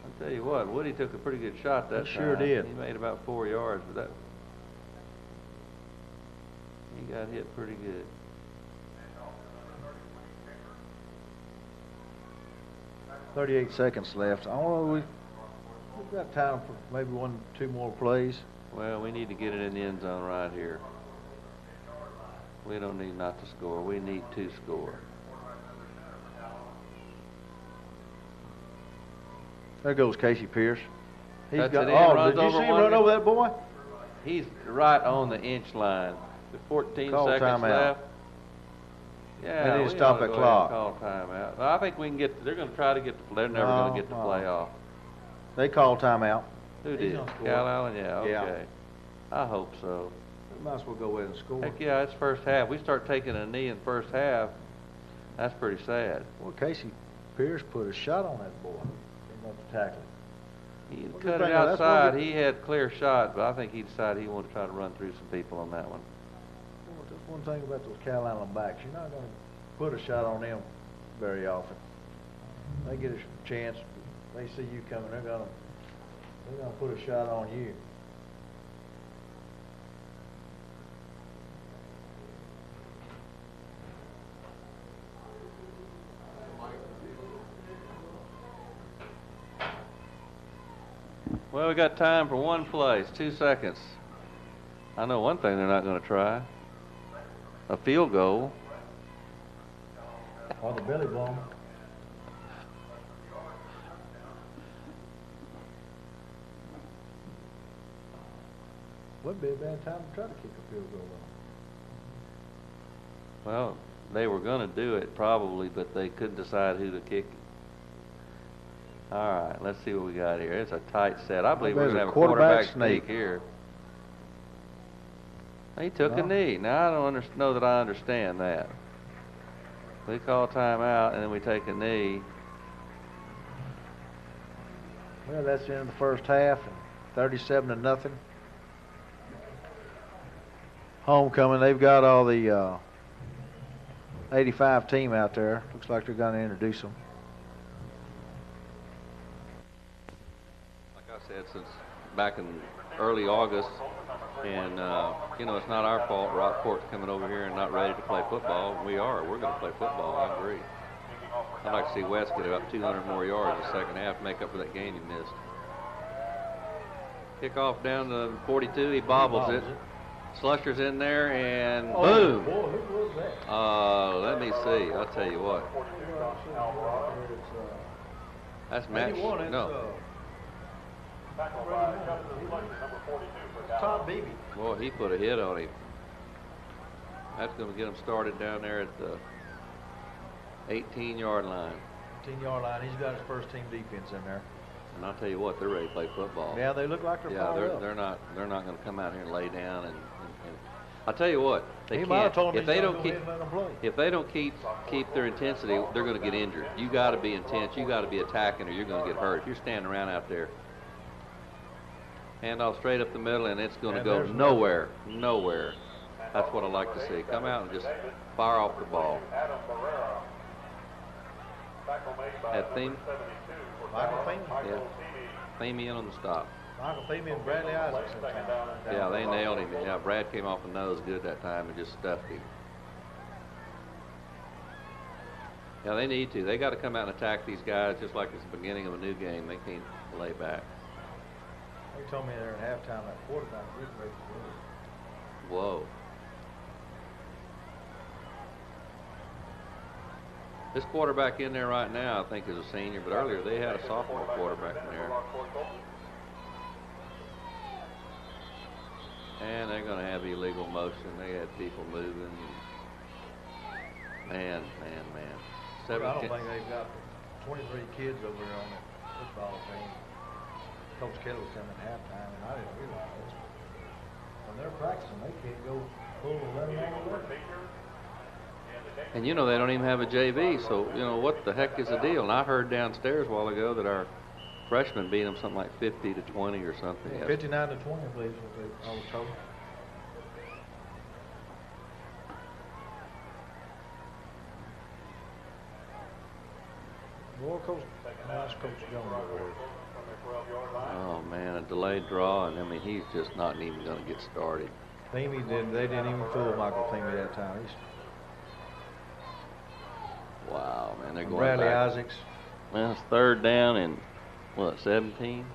I tell you what, Woody took a pretty good shot that He time. sure did. He made about 4 yards, but he got hit pretty good. .38 seconds left. I don't know. We've got time for maybe 1-2 more plays. Well, we need to get it in the end zone right here. We don't need not to score. We need to score. There goes Casey Pierce. That's it in, runs did you over see him one run guy. over that boy? He's right on the inch line. With 14 Call seconds timeout. left. Yeah, They need we to stop ought to that go ahead and clock. Call timeout. Well, I think we can get. They're going to try to get. They're never going to get the No. play off. They called timeout. Who He's did? gonna score. Calallen? Yeah. Yeah. Okay. I hope so. We might as well go ahead and score. Heck yeah, it's first half. We start taking a knee in first half. That's pretty sad. Well, Casey Pierce put a shot on that boy. Came up to tackle him. He What do you cut it think of that? That's one outside. good- He had clear shot, but I think he decided he wanted to try to run through some people on that one. Well, that's one thing about those Calallen backs. You're not going to put a shot on them very often. They get a chance. They see you coming. They're going to They're gonna put a shot on you. Well, we got time for one play. It's 2 seconds. I know one thing they're not going to try. A field goal. Or the belly blown. Wouldn't be a bad time to try to kick a field goal though. Well, they were going to do it probably, but they couldn't decide who to kick it. All right, let's see what we got here. It's a tight set. I believe we're going to have a quarterback sneak here. He took a knee. Now, I don't know that I understand that. We call timeout, and then we take a knee. Well, that's the end of the first half, and 37-0. Homecoming, they've got all the 85 team out there. Looks like they're going to introduce them. Like I said, since back in early August, and you know, it's not our fault Rockport's coming over here and not ready to play football. We're going to play football, I agree. I'd like to see West get about 200 more yards the second half to make up for that game he missed. Kickoff down to 42, he bobbles it. Slusher's in there, and boom! Boy, who was that? Let me see. I'll tell you what. That's Matt. No. Tom Beebe. Boy, he put a hit on him. That's going to get him started down there at the 18-yard line. 18-yard line. He's got his first team defense in there. And I'll tell you what, they're ready to play football. Yeah, they look like they're fired up. They're not going to come out here and lay down and I'll tell you what, they he can't. Might have told him If they don't keep keep their intensity, they're going to get injured. You got to be intense. You got to be attacking, or you're going to get hurt. If you're standing around out there, hand off straight up the middle, and it's going to go nowhere. Nowhere. That's what I like to see. Come out and just fire off the ball. That theme? Michael Theme? Yeah. Theme in on the stop. Michael Theme and Bradley Isaacs. Yeah, they nailed him. Yeah, Brad came off the nose good that time and just stuffed him. Yeah, they need to. They got to come out and attack these guys just like it's the beginning of a new game. They can't lay back. They told me there at halftime that quarterback was ready to win. Whoa. This quarterback in there right now, I think, is a senior, but earlier they had a sophomore quarterback in there. And they're going to have illegal motion. They had people moving. Man. I don't think they've got 23 kids over there on the football team. Coach Kelly was telling me at halftime, and I didn't realize this. When they're practicing, they can't go full 11 on the left. And you know they don't even have a JV, so you know what the heck is the deal? And I heard downstairs a while ago that our freshmen beat them something like 50 to 20 or something. Yeah, 59 to 20, I believe, is what I was told. Well, Coach, nice Coach Jones over here. Oh man, a delayed draw, and I mean he's just not even going to get started. They didn't even fool Michael Themey that time. Wow, man, they're going Bradley back. Isaacs. Well, it's third down and what, 17?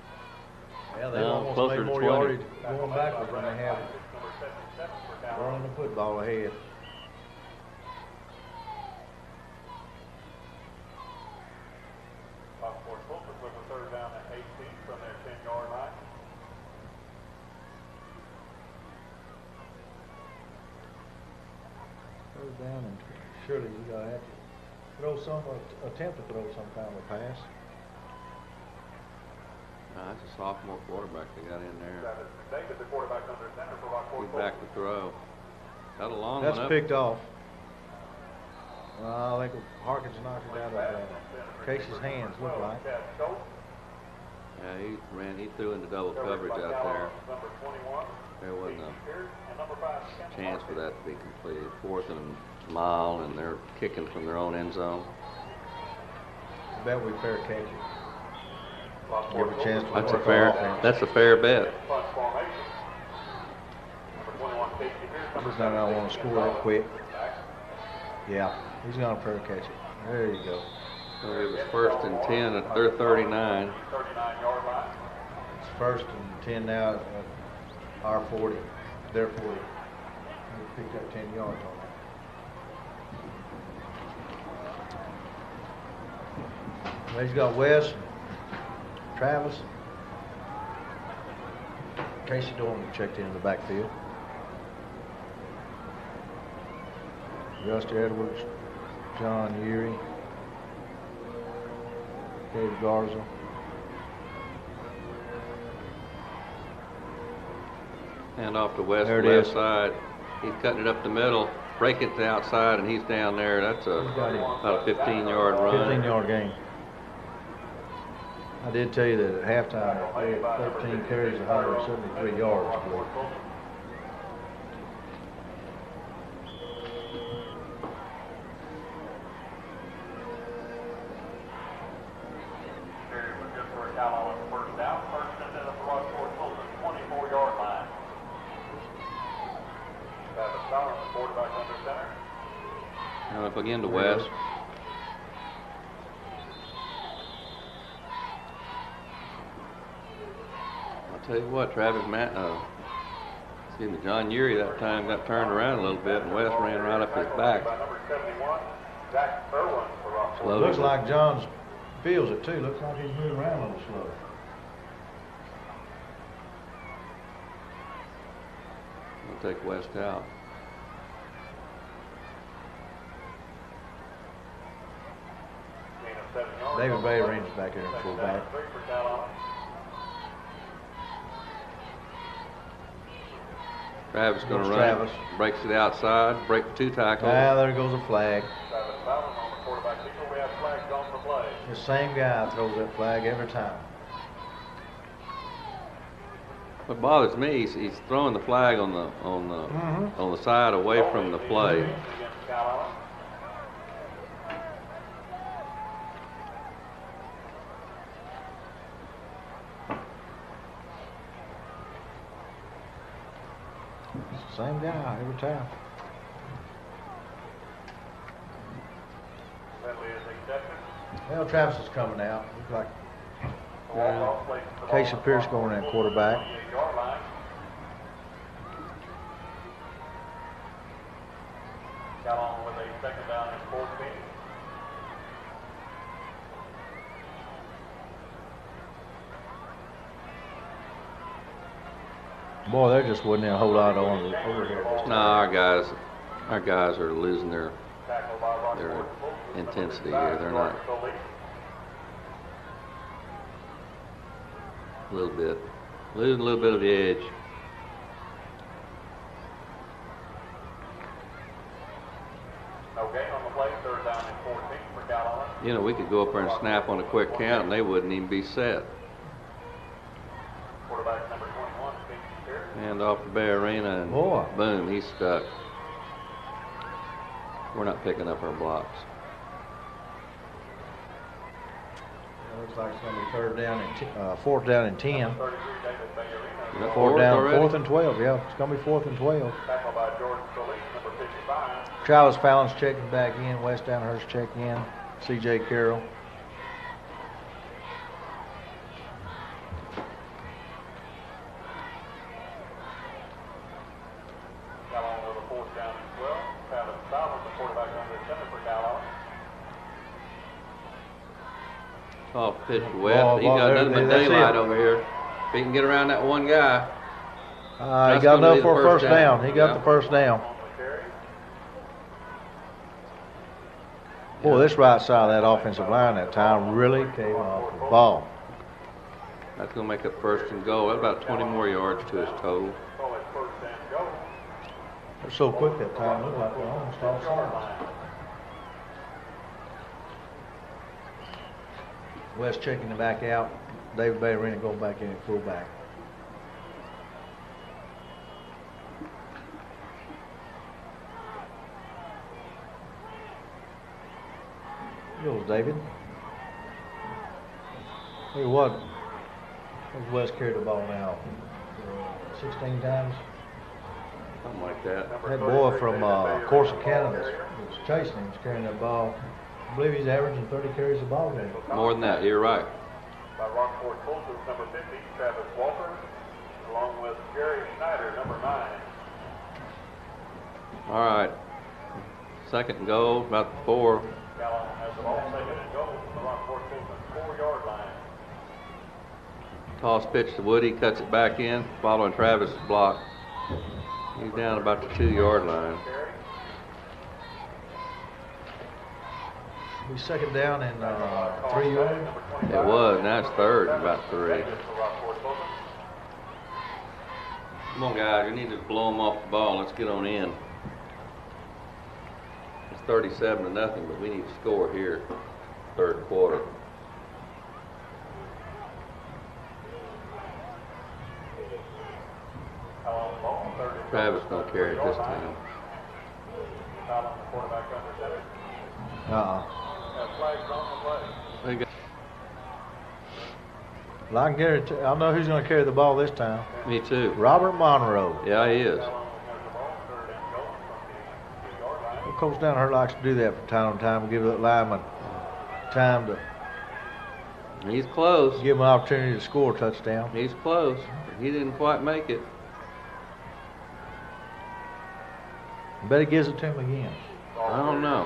Yeah, they almost made more yardage going backwards than they have running the football ahead. Third down at 18 from their 10-yard line. Third down, and surely you gotta have to attempt to throw some kind of a pass. That's a sophomore quarterback they got in there. David, the quarterback under center for Rockport. He's back to throw. Got a long That's one up. picked off. I think Harkins knocked it out of Casey's hands, look like. Yeah, he threw into double coverage out there. There wasn't a chance for that to be completed. 4th and a mile, and they're kicking from their own end zone. I bet we fair catch it. give a chance to That's a work fair, offense. that's a fair bet. Punt formation. Number 21, Casey Pierce. He's not gonna want to score that quick. Yeah, he's gonna fair catch it. There you go. So it was 1st and 10 at their 39. 39-yard line. It's 1st and 10 now at our 40, their 40. He picked up 10 yards on that. Well, he's got Wes, Travis, Casey Dorman checked in the backfield. Rusty Edwards, John Urie, Dave Garza. Hand off to West, There it left is. side. He's cutting it up the middle, break it to the outside, and he's down there. That's got him. about a 15-yard run. 15-yard gain. I did tell you that at halftime, they had 13 carries, 173 yards. I believe. Carry was good for a Calallen first down. First and 10 at the Rockport 24-yard line. Travis Fowler, the quarterback under center. Now up again to West. I'll tell you what, John Urie that time got turned around a little bit, and West ran right up his back. By number 71, Zach Irwin for Rockport. Slow. Looks like Johns feels it too. Looks like he's moving around a little slow. We'll take West out. Gain of 7 yards. David Bayering's back here in Second down fullback. and 3 for Calallen. Travis going to Goes run. Travis. Breaks it outside. Break 2 tackles. Ah, there goes a flag. Travis Fowler on the quarterback signal. We have flags on the play. The same guy throws that flag every time. What bothers me is he's throwing the flag on the side away from the play. Against Calallen. It's the same guy every time. Penalty is accepted. Well, Travis is coming out. Looks like Walk-off places the ball Casey on the Pierce Rockport going in quarterback. 28-yard line. Calallen with a second down and 14. Boy, there just wasn't a whole lot on over here. No, our guys are losing their Tackled by Rockport. Their Number intensity 55, here, they're not- Robert Solis. a little bit, losing a little bit of the edge. No gain on the play. Third down and 14 for Calallen. You know, we could go up there and snap on a quick count, and they wouldn't even be set. Quarterback number 21, Casey Pierce. Hand off to Bay Arena, and Boy. boom, he's stuck. We're not picking up our blocks. Looks like it's gonna be fourth down and 10. 33, David Bayarina. Yep. Fourth down, already? 4th and 12. Yeah, it's gonna be 4th and 12. Tackled by Jordan Solis, number 55. Travis Fallon's checking back in. West Downhurst checking in. C.J. Carroll. Calallen with a fourth down and 12. Travis Fowler, the quarterback under center for Calallen. Off pitch to Ball, West. He ball, got nothing but that's it. daylight over here. If he can get around that one guy. He That's got gonna be enough for a the first first down. down. He got Yeah. the first down. On the carry. Boy, this right side of that offensive line that time really came off the ball. That's going to make it 1st and goal. That's about 20 more yards to his total. Call it first and goal. They're so quick that time. Looked like they're almost all 4-yard sides. line. West checking the back out. David Bayarina going back in at fullback. Here goes David. Tell you what, What's Wes carried the ball now? 16 times. Something like that. That boy from Corsicana was chasing him, was carrying that ball. I believe he's averaging 30 carries a ball game. More than that, you're right. By Rockport Colts, number 50, Travis Walker, along with Gary Schneider, number 9. All right. Second and goal, about 4. Calallen has the ball, second and goal from the Rockport Colts 4-yard line. Toss pitch to Woody, cuts it back in, following Travis' block. He's down about the 2-yard line. We second down and 3 yards. It was, now it's third, and about 3. Come on, guys, we need to blow them off the ball. Let's get on in. It's 37-0, but we need to score here, third quarter. Travis gonna carry it this time. They got Well, I can guarantee, I know who's going to carry the ball this time. me too. Robert Monroe. Yeah, he is. Coach down here likes to do that from time to time, give the lineman time to He's close. give him an opportunity to score a touchdown. He's close. He didn't quite make it. I bet he gives it to him again. I don't know.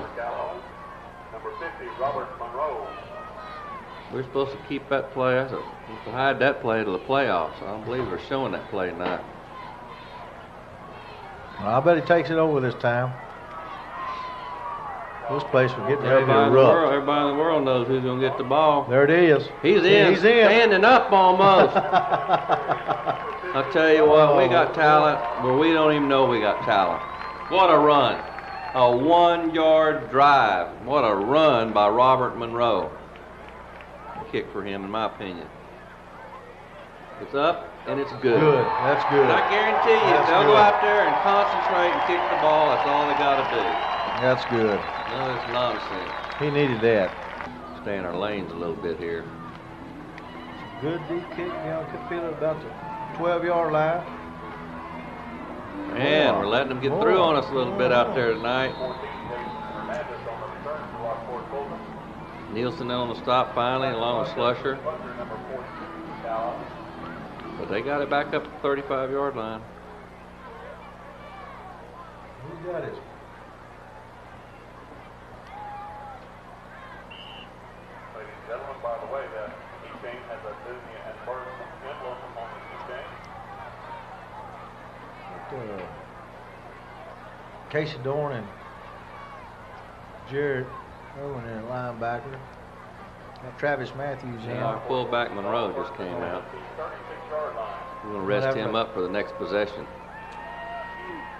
Number 50, Robert Monroe. We're supposed to keep that play. We're supposed to hide that play to the playoffs. I don't believe we're showing that play tonight. Well, I bet he takes it over this time. This place was getting ready to Everybody in the world, erupt. everybody in the world knows who's going to get the ball. There it is. He's See, in. He's in. Standing up almost. I tell you what, we got talent where we don't even know we got talent. What a run. A 1-yard drive. What a run by Robert Monroe. Kick for him, in my opinion. It's up, and it's good. Good. That's good. And I guarantee you, if That's they'll go good. out there and concentrate and kick the ball, that's all they got to do. That's good. None of this nonsense. He needed that. Stay in our lanes a little bit here. Good deep kick. You know, could feel it about the 12-yard line. Man, we're letting them get through on us a little bit out there tonight. 14, Hernandez on the return for Rockport Colts. Nielsen on the stop finally, along with Slusher. Butler, number 42, Calallen. But they got it back up to the 35-yard line. Who's got it? Ladies and gentlemen, by the way, that keychain has a Disney and Bird emblem on the keychain. Casey Dorn and Jared Irwin in linebacker. Got Travis Matthews in. Yeah, our fullback Monroe just came out. 36-yard line. We're going to rest him up for the next possession.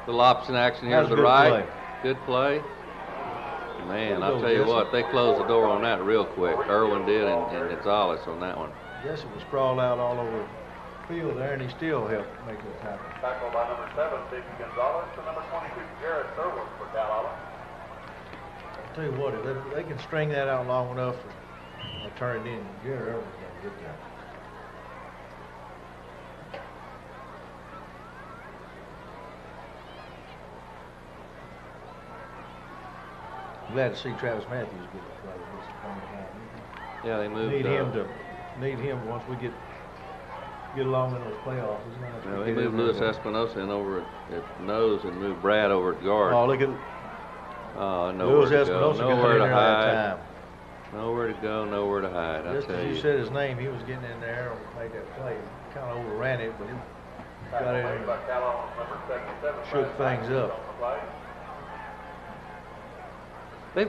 Little option action here That to was the a good right. play. Good play. Man, Good I'll goal, tell you Jesse. what, they closed the door on that real quick. Irwin did and Gonzalez on that one. Jesse was sprawled out all over the field there, and he still helped make it happen. Tackle by number 7, Big Gonzalez, to number 22, Jared Irwin for Calallen. I'll tell you what, if they can string that out long enough and turn it in, Jared Irwin's going to get that. Glad to see Travis Matthews get it play this time. Yeah, they moved. Need him once we get along in those playoffs. He's gonna have to They get moved in there. Louis Espinosa in over at nose and moved Brad over at guard. Oh, look at Oh, nowhere Louis to go. Espinosa got Nowhere in to there that hide. time. Nowhere to go. Nowhere to hide. I Just tell as you you. said his name, he was getting in there and made that play. Kind of overran it, but he got in Tackle made by and Calallen, number 77, shook Brad things Matthews up. on the play. They've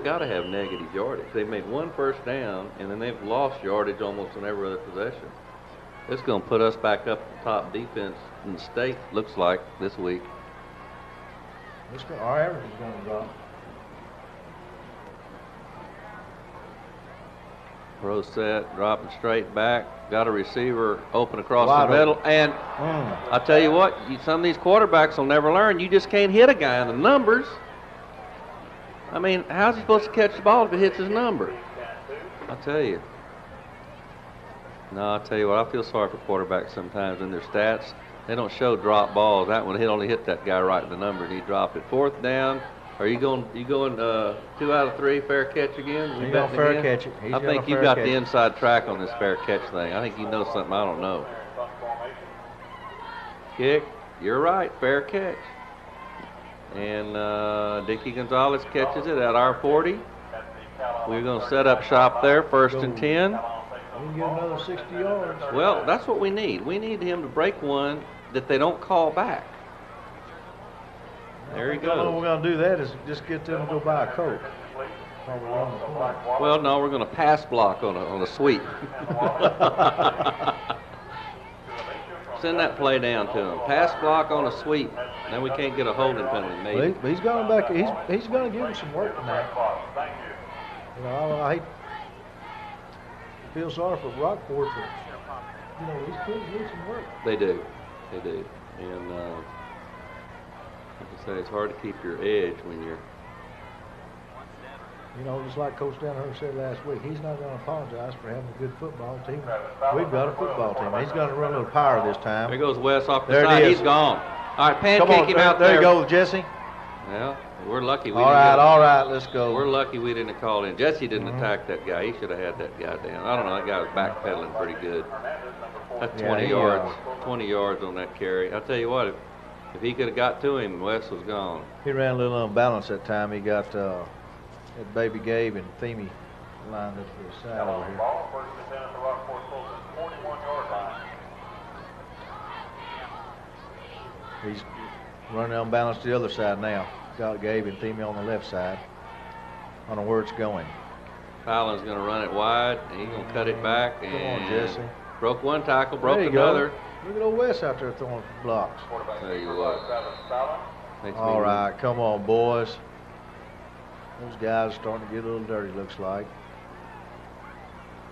got to have negative yardage. They've made one first down, and then they've lost yardage almost on every other possession. It's going to put us back up the top defense in the state, looks like, this week. our average is going to drop. Pro set, dropping straight back. Got a receiver open across Wide the middle. open. And I tell you what, some of these quarterbacks will never learn. You just can't hit a guy in the numbers. I mean, how's he supposed to catch the ball if it hits his number? I tell you. No, I'll tell you what, I feel sorry for quarterbacks sometimes in their stats. They don't show drop balls. That one, he only hit that guy right in the number, and he dropped it. 4th down. Are you going 2 out of 3 fair catch again? He's going to fair catch it. I think you've got the inside track on this fair catch thing. I think you know something I don't know. Kick. You're right. Fair catch. And Dickie Gonzalez catches it at our 40. We're going to set up shop there, 1st and 10. We can get another 60 yards. Well, that's what we need. We need him to break one that they don't call back. There he The only way goes. we're going to do that is just get them to go buy a Coke. Well, no, we're going to pass block on a sweep. Send that play down to him. Pass block on a sweep. Then we can't get a holding penalty, maybe. But he's going back. He's going to give him some work tonight. You know, I hate feel sorry for Rockport, but you know these kids need some work. They do. They do. And like I say, it's hard to keep your edge when you're. You know, just like Coach Danaher said last week, he's not going to apologize for having a good football team. We've got a football team. He's going to run a little power this time. There goes Wes off the There it side. is. He's gone. All right, pancake him out there there. you go, Jesse. Well, we're lucky. All right, let's go. We're lucky we didn't call in. Jesse didn't attack that guy. He should have had that guy down. I don't know. That guy was backpedaling pretty good. That's 20 yards. 20 yards on that carry. I'll tell you what, if he could have got to him, Wes was gone. He ran a little unbalanced that time. He got that Baby Gabe and Themey lined up to the side over here. Ball, 1st and 10 at the Rockport 41-yard line. He's running unbalanced to the other side now. Got Gabe and Themey on the left side. I don't know where it's going. Fallon's going to run it wide, and he's going to cut it back. Come And on, Jesse. broke one tackle, broke There you another. go. Look at old Wes out there throwing blocks. Tell you what. Makes me All right, come on, boys. Those guys are starting to get a little dirty, looks like.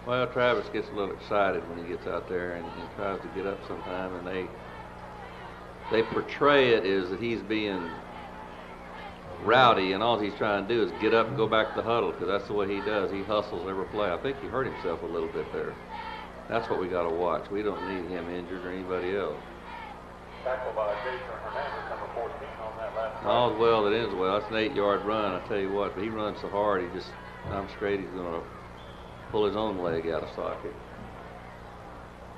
Well, Travis gets a little excited when he gets out there and tries to get up sometime, and they portray it as that he's being rowdy, and all he's trying to do is get up and go back to the huddle, because that's the way he does. He hustles every play. I think he hurt himself a little bit there. That's what we got to watch. We don't need him injured or anybody else. Tackled by Jason Hernandez, number 14 on that last play. All's well that ends well. That's an 8-yard run, I tell you what. But he runs so hard, I'm straight he's going to pull his own leg out of socket.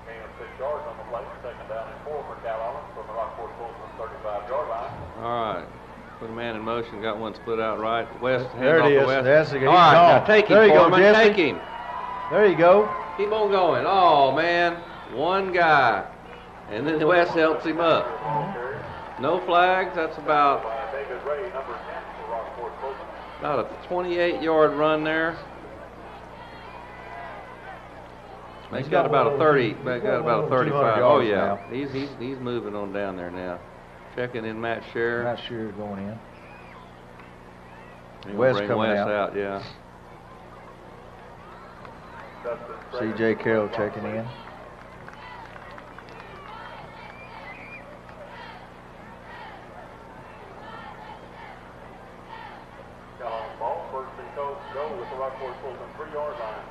Gain of 6 yards on the play, 2nd down and 4 for Calallen from the Rockport Fulton 35-yard line. All right. Put a man in motion. Got one split out right. West, There hands it off is. to West. That's the- he's All right, now gone. take him, There you go, Foreman. Jesse. Take him. There you go. Keep on going. Oh, man. One guy. And then West helps him up. No flags. That's about David Ray, number 10 for Rockport Fulton. a 28-yard run there. He's got about a 30. He's got about a 35. Oh, yeah. He's moving on down there now. Checking in Matt Scherer. Not sure going in. He'll West bring coming West out. yeah. C.J. Carroll checking in. Got on the ball, 1st and go with the Rockport Fulton 3-yard line.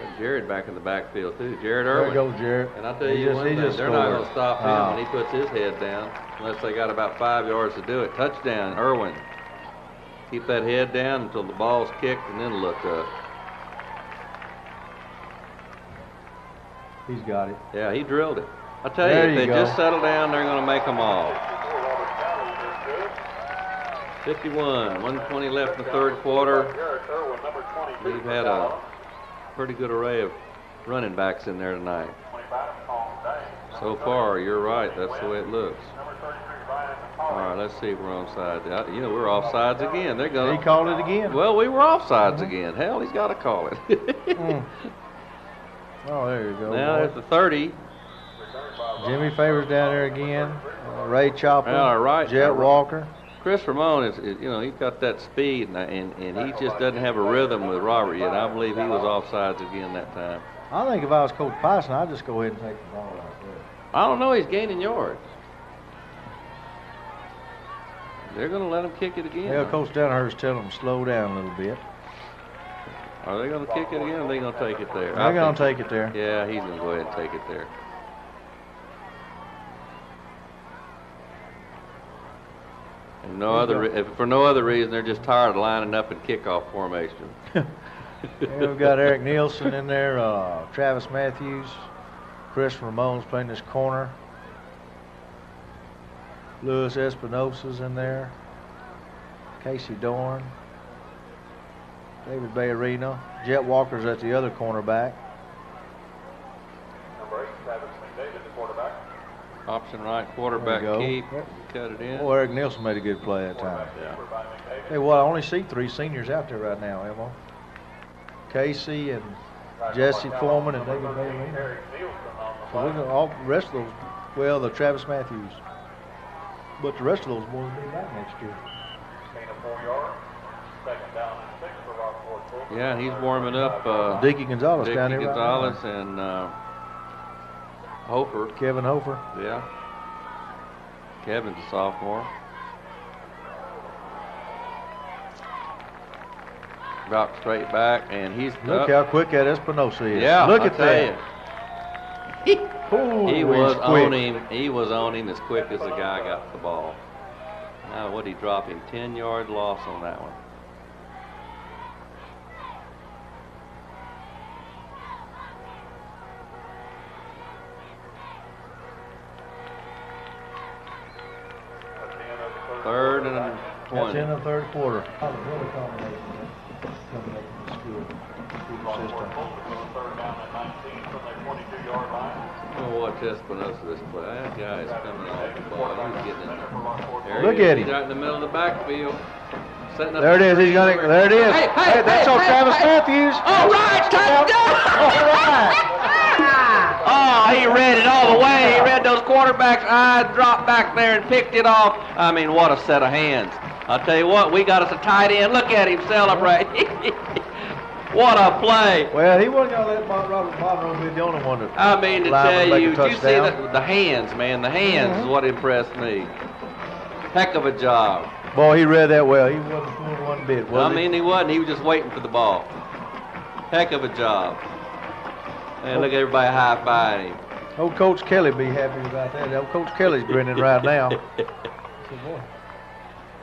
Got Jared back in the backfield, too. Jared There Irwin. goes Jared. And I'll tell He you just- one he thing, just they're not scored. going to stop him when he puts his head down, unless they got about 5 yards to do it. Touchdown, Irwin. Keep that head down until the ball's kicked, and then look up. He's got it. Yeah, he drilled it. I tell There you, if you they go. just settle down, they're going to make them all. 51, 120 left in the third quarter. We've had a pretty good array of running backs in there tonight. So far, you're right. That's the way it looks. All right, let's see if we're onside. You know, we're offsides again. They're going. He called it again. Well, we were offsides again. Hell, he's got to call it. Oh, there you go. Now boy. there's the 30. Jimmy Favors down there again. Ray Chopper. All right. Jet Walker. Chris Ramon is, you know, he's got that speed, and he just doesn't have a rhythm with Robert yet. I believe he was offsides again that time. I think if I was Coach Pyson, I'd just go ahead and take the ball out there. I don't know. He's gaining yards. They're going to let him kick it again. Yeah, Coach Danaher's telling him to slow down a little bit. Are they going to kick it again, or are they going to take it there? They're going to take it there. Yeah, he's going to go ahead and take it there. And if for no other reason, they're just tired of lining up in kickoff formation. And we've got Eric Nielsen in there, Travis Matthews, Chris Ramone's playing this corner. Luis Espinosa's in there. Casey Dorn. David Bayarino. Jet Walker's at the other cornerback. Number 8, Travis McDavid, the quarterback. Option right, quarterback keep. Cut it in. Oh, Eric Nielsen made a good play that time. Yeah. Hey, well, I only see 3 seniors out there right now, Emma. Casey and Jesse Foreman and David Bayarino. So we're gonna, all the rest of those, well, the Travis Matthews. But the rest of those boys will be back next year. Gain of 4 yards. Second down and 6 for Rockport. Yeah, and he's warming up. Dickie Gonzalez Dickie down here. Gonzalez right and Hofer. Kevin Hofer. Yeah. Kevin's a sophomore. Drop straight back, and he's Look how quick that Espinosa is. Yeah, look I'll at tell that. you. He Ooh, was he's quick. on him. He was on him as quick as the guy got the ball. Now what he drop him? 10-yard loss on that one. Third and 20. That's in the third quarter. What a combination coming up from the school. System. Third down and 19 from their 22-yard line. Oh, watch Espinosa this play. That guy is coming off the ball. He's getting in there. There Look he is. at him. He's right in the middle of the backfield. Setting up There it is. He's gonna. There it is. Hey, that's on Travis Matthews. All right, touchdown! All right. Oh, he read it all the way. He read those quarterbacks' eyes, dropped back there and picked it off. I mean, what a set of hands. I'll tell you what, we got us a tight end. Look at him celebrate. What a play. Well, he wasn't gonna let Robert Monroe be the only one to. I mean, to tell you, did you see touchdown. the hands, man? The hands is what impressed me. Heck of a job. Boy, he read that well. He wasn't fooling one bit, was I he? mean, he wasn't. He was just waiting for the ball. Heck of a job. And look at everybody high-fiving him. Old Coach Kelly be happy about that. Old Coach Kelly's grinning right now. Boy.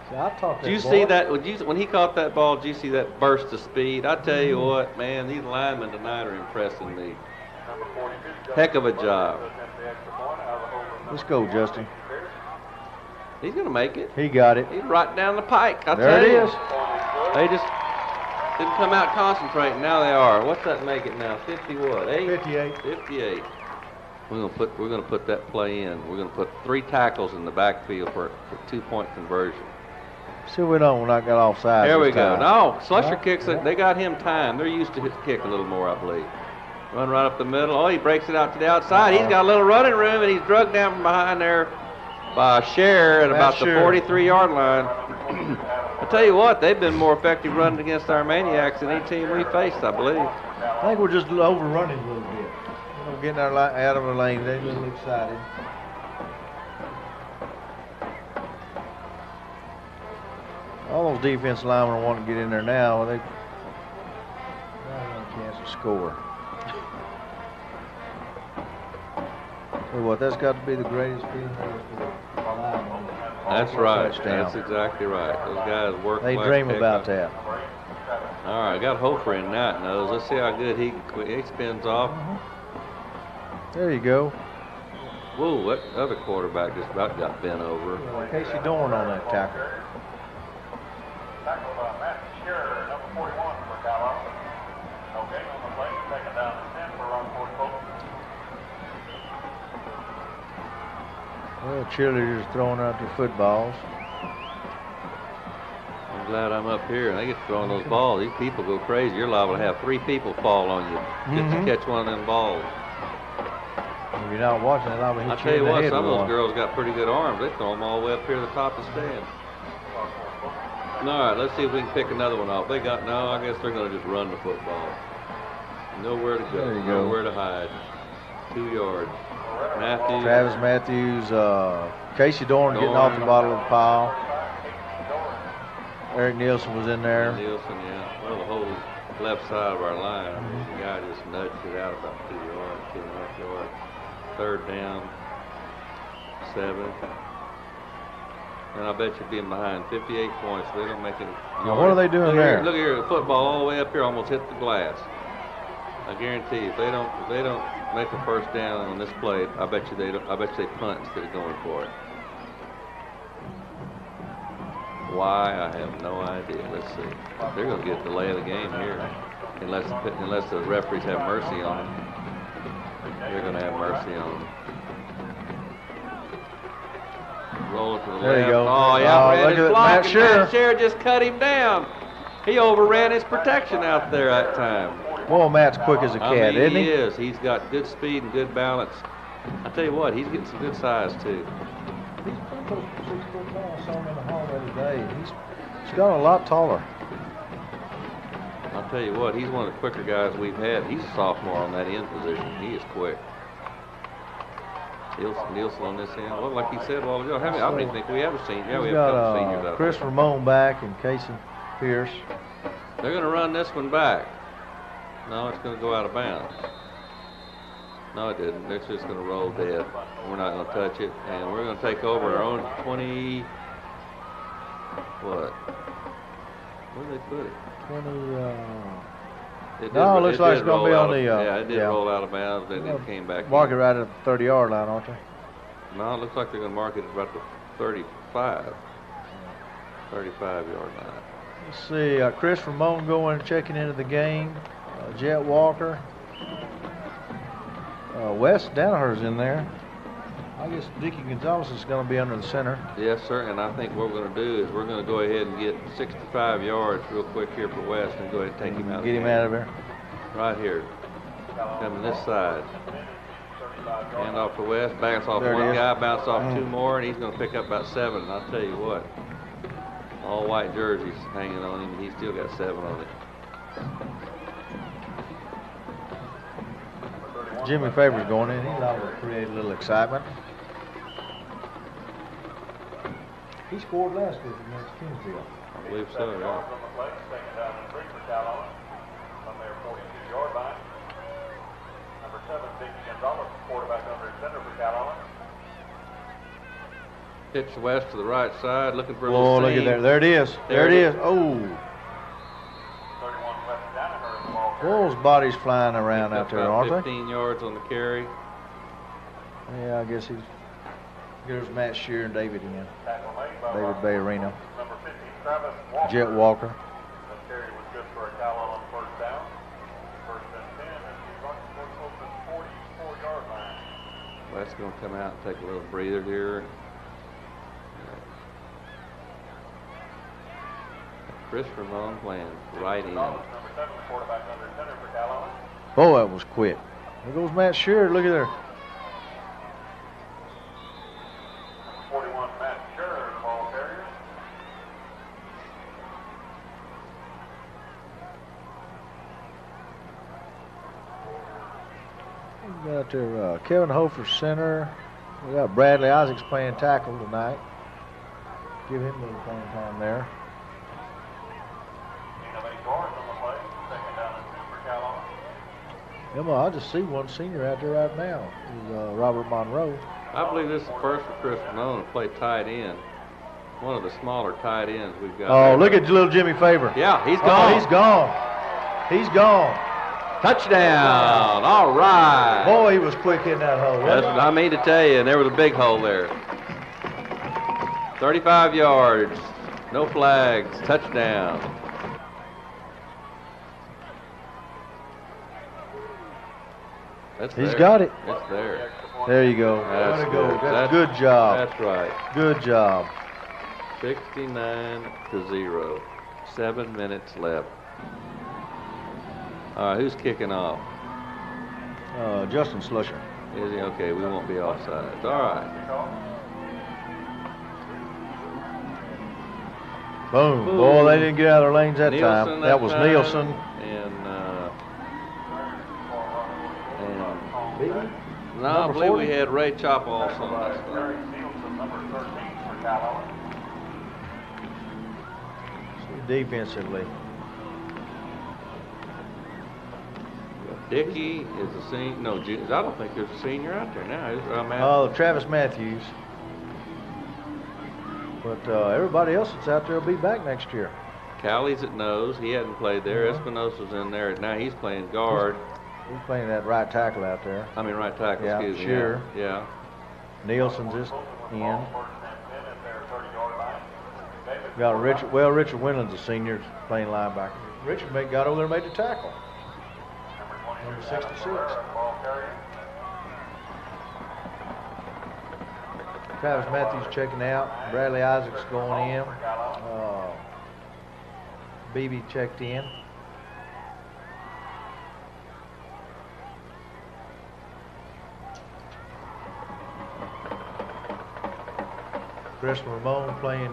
See, I talked Did you see that? When he caught that ball, did you see that burst of speed? I tell you what, man, these linemen tonight are impressing me. Heck of a job. Let's go, Justin. He's going to make it. He got it. He's right down the pike. I There tell it you. is. They just didn't come out concentrating. Now they are. What's that make it now? 50 what? 8? 58. 58. We're gonna put that play in. We're gonna put 3 tackles in the backfield for 2-point conversion. See, we don't knock that offside. There we this go. time. No, Slusher Yeah, kicks it. yeah. They got him time. They're used to his kick a little more, I believe. Run right up the middle. Oh, he breaks it out to the outside. He's got a little running room, and he's drugged down from behind there by Scher at about the 43-yard line. I tell you what, they've been more effective running against our maniacs than any team we faced, I believe. I think we're just overrunning a little bit. You know, getting out of our lane. They're a little excited. All those defense linemen want to get in there now. They have a chance to score. Tell you what, that's got to be the greatest feeling for linemen. That's right. That's exactly right. Those guys work. They like dream heck about up. that. All right, got Hofer in that nose. Let's see how good he spins off. There you go. Whoa, that other quarterback just about got bent over. Casey Dorn on that tackle. Tackled by Matt Scher, number 41 for Calallen. No gain on the play. Second down and 10 for Rockport Colts. Well, cheerleaders throwing out their footballs. I'm glad I'm up here and they get throwing those balls. These people go crazy. You're liable to have 3 people fall on you just to catch one of them balls. If you're not watching it, I'll hit I tell you in the what, head some of with those one. girls got pretty good arms. They throw them all the way up here to the top of the stand. All right, let's see if we can pick another one off. They got, no, I guess they're going to just run the football. Nowhere to go. There you go. Nowhere to hide. 2 yards. Matthews. Travis Matthews, Casey Dorn getting off the bottom of the pile. Eric Nielsen was in there. Nielsen, yeah. Well, the whole left side of our line. I mean, the guy just nudged it out about 2 yards, 2.5 yards. Third down, 7. And I bet you being behind 58 points, they don't make it. Now, what are they doing there? Look here, the football all the way up here almost hit the glass. I guarantee you, if they don't make a first down on this play, I bet you they don't. I bet you they punt instead of going for it. Why? I have no idea. Let's see. They're going to get the delay of the game here, unless the referees have mercy on them. They're going to have mercy on them. Roll it to the There left. you go. Oh, yeah, ran look his at block, Matt and Shearer. Matt Shearer just cut him down. He overran his protection out there that time. Boy, Matt's quick as a cat, I mean, isn't he? He is. He's got good speed and good balance. I tell you what, he's getting some good size too. He's pretty close to 6 foot tall. I saw him in the hallway today. He's got a lot taller. I'll tell you what, he's one of the quicker guys we've had. He's a sophomore on that end position. He is quick. Nielsen on this end. Well, like he said a while ago, I don't even think we have a senior. Yeah, we have a couple seniors out Chris there. Ramon back and Casey Pierce. They're going to run this one back. No, it's going to go out of bounds. No, it didn't. It's just going to roll dead. We're not going to touch it. And we're going to take over our own 20. What? Where did they put it? 20. No, it looks like it's going to be on the. Yeah, it did roll out of bounds, and it came back. Mark it right at the 30-yard line, aren't they? No, it looks like they're going to mark it about the 35-yard line. Let's see. Chris Ramon going checking into the game. Jet Walker. Wes Danaher's in there. I guess Dickie Gonzalez is going to be under the center. Yes, sir. And I think what we're going to do is we're going to go ahead and get 65 yards real quick here for West and go ahead and take him out. Get him out of there. Right here. Coming this side. Hand off to West. Bounce off one guy. Bounce off 2 more. And he's going to pick up about 7. And I'll tell you what. All white jerseys hanging on him. And he's still got 7 on it. Jimmy Faber's going in. He's liable to create a little excitement. He scored last week against Kingsville. I believe so, yeah. On the play, second down and 3 for Calallen on their 42-yard line. Number 7, Dickie Gonzalez, quarterback under center for Calallen. Pitch West to the right side, looking for a Oh, little look at seam. there. There it is. There it is. Oh. 31 West Danaher in the ball. Bull's body's flying around out there, aren't they? 15 yards on the carry. Yeah, I guess he's. There's Matt Shearer and David again. Tackle made by David Bayerino. number 50, Travis Walker. Jet Walker. The carry was good for a Calallen first down. First and 10, and he's running close to the 44-yard line. West's going to come out and take a little breather here. Chris Ramon playing right in. Number 7, quarterback under center for Calallen. Oh, that was quick. There goes Matt Shearer. Look at there. 41, Matt Shearer, the ball carrier. We got there Kevin Hofer center. We got Bradley Isaacs playing tackle tonight. Give him a little playing time there. Gain of 8 yards on the play. Second down and 2 for Calallen. Emma, I just see one senior out there right now. Is Robert Monroe. I believe this is the first for Chris Ramon to play tight end. One of the smaller tight ends we've got. Oh, there. look at little Jimmy Faber. Yeah, he's gone. Oh, he's gone. He's gone. Touchdown. All right. Boy, he was quick in that hole. That's what I mean to tell you, and there was a big hole there. 35 yards. No flags. Touchdown. He's got it. It's there. There you go. That's Way to go. good. That's good job. That's right. Good job. 69-0. 7 minutes left. All right, who's kicking off? Justin Slusher. Is he? Okay, we won't be offsides. All right. Boom. Boom. Boy, they didn't get out of their lanes that Nielsen time. That was time, Nielsen. No, I believe we had Ray Chop also. Terry Nielsen, number 13 for Calallen. Defensively. Dickey is a senior. No, I don't think there's a senior out there now. Oh, Travis Matthews. But everybody else that's out there will be back next year. Callie's at nose. He hadn't played there. Espinosa's in there. Now he's playing guard. He's playing that right tackle out there. I mean right tackle, yeah, excuse me. Sure. Yeah. Nielsen's just in. Got Richard Winland's a senior playing linebacker. Richard got over there and made the tackle. Number 66. Travis Matthews checking out. Bradley Isaacs going in. BB checked in. Chris Ramon playing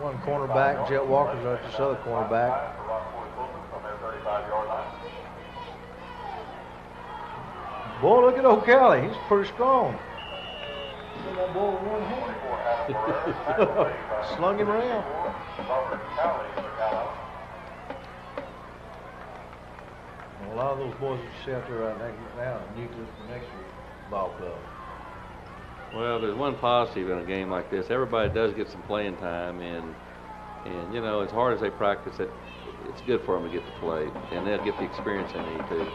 one cornerback. Jet Walker's this other cornerback. Boy, look at O'Calley. He's pretty strong. That boy with one hand. Slung him around. Well, a lot of those boys that you see out there right now are nucleus for next year's ball club. Well, there's one positive in a game like this. Everybody does get some playing time, and you know, as hard as they practice it, it's good for them to get to play, and they'll get the experience they need too.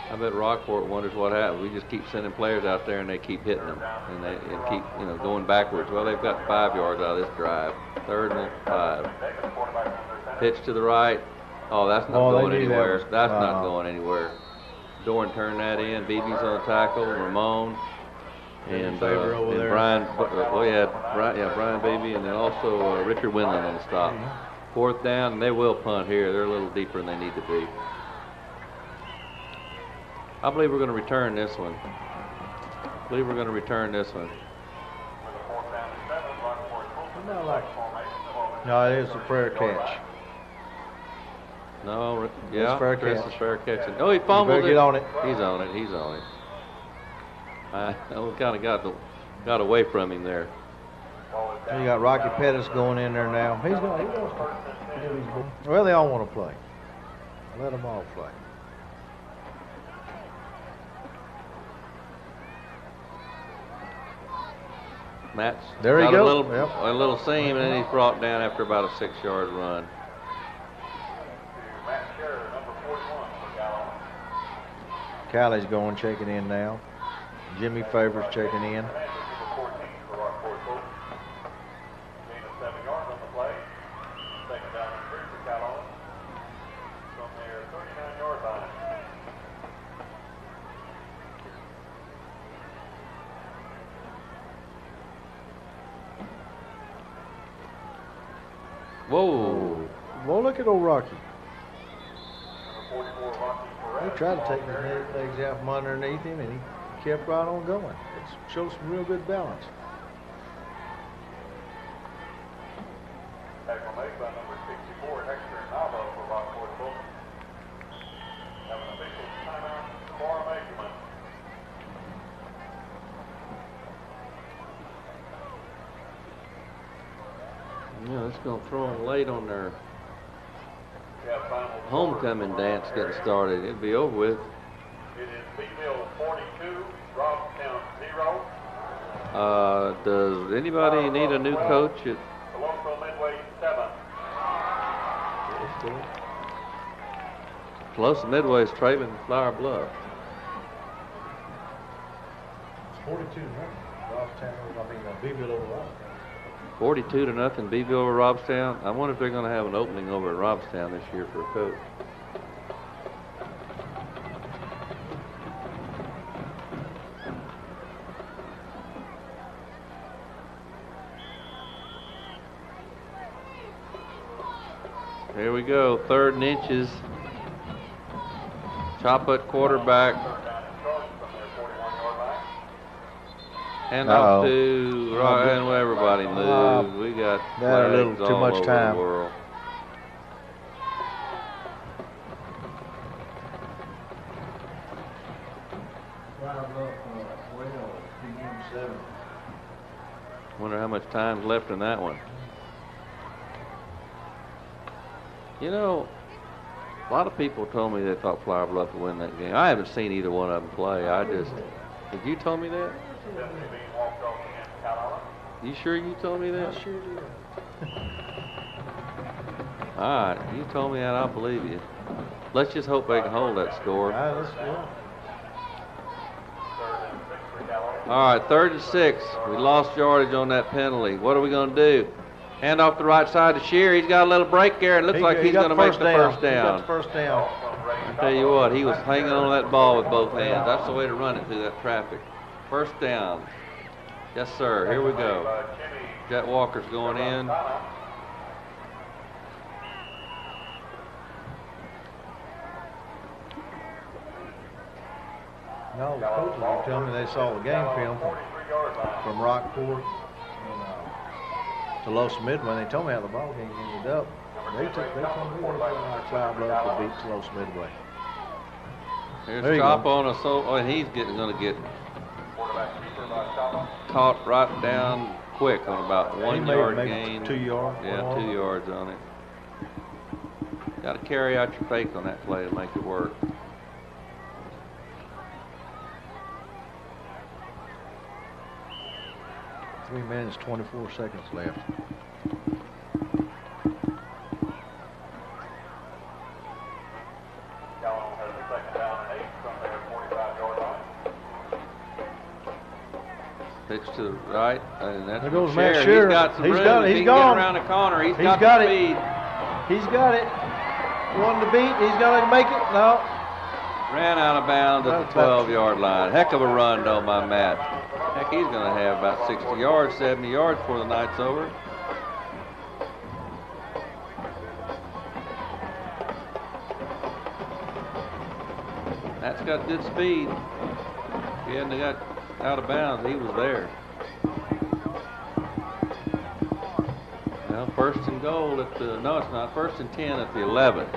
I bet Rockport wonders what happened. We just keep sending players out there, and they keep hitting them, and they keep, you know, going backwards. Well, they've got 5 yards out of this drive. 3rd and 5. Pitch to the right. Oh, that's not going anywhere. That's not going anywhere. Doran turned that in. BB's on the tackle. Ramon and Brian. Brian Beebe, and then also Richard Winland on the stop. 4th down, and they will punt here. They're a little deeper than they need to be. I believe we're going to return this one. No, it is a fair catch. No, yeah, Chris is fair catch. Oh, he fumbled it. Get on it. He's on it. I kind of got away from him there. You got Rocky Pettis going in there now. He's going to. Well, they all want to play. Let them all play. Matt's there he goes. Yep. A little seam, and then he's brought down after about a 6-yard run. Callie's going, checking in now. Jimmy Favors checking in. Whoa. Well, look at old Rocky. He tried to take his legs out from underneath him, and he kept right on going. It shows some real good balance. Tackle made by number 64, Hector Nava for Rockport Fulton. Have an official timeout for measurement. Yeah, it's going to throw them late on their homecoming dance getting started. It'll be over with. It is Beeville 42, Robstown 0. Does anybody need a new coach at Colosso Midway 7. Close Midway's Traven Flower Bluff? It's 42 Robstown, Beeville over Robstown. 42-0, Beeville over Robstown. I wonder if they're going to have an opening over at Robstown this year for a coach. Here we go, 3rd and inches. Chop at quarterback. And off to and everybody move. We got a little flags too all much over time. the world. Wonder how much time's left in that one. You know, a lot of people told me they thought Flower Bluff would win that game. I haven't seen either one of them play. Did you tell me that? You sure you told me that? I sure did. All right, you told me that, I'll believe you. Let's just hope they can hold that score. All right, let's go. All right, 3rd and 6. We lost yardage on that penalty. What are we going to do? Hand off the right side to Shear. He's got a little break there, and looks like he's going to make the first down. He got the first down. I tell you what, he was hanging on that ball with both hands. That's the way to run it through that traffic. First down. Yes, sir. Here we go. Jet Walker's going in. No, the coaches were telling me they saw the game film from Rockport to Los Midway. They told me how the ball game ended up. They told me they felt like Flower Bluff would beat Los Midway. Here's Chop on a and he's going to get caught right down quick on about 1 yard gain. 2 yards. Yeah, 2 yards on it. Got to carry out your faith on that play to make it work. Three minutes, 24 seconds left. Calallen has a second down and 8 from their 45-yard line. Pitch to the right, and that's There goes Shear. Matt Shear. He's got some room. He's If he can gone. get around the corner. He's got got the it. speed. He's got it. One to beat. He's going to make it. No. Ran out of bounds at the 12-yard line. Heck of a run, though, by Matt. Heck, he's going to have about 60 yards, 70 yards before the night's over. Matt's got good speed. If he hadn't got out of bounds, he was there. Well, 1st and goal at the, no, it's not, 1st and 10 at the 11.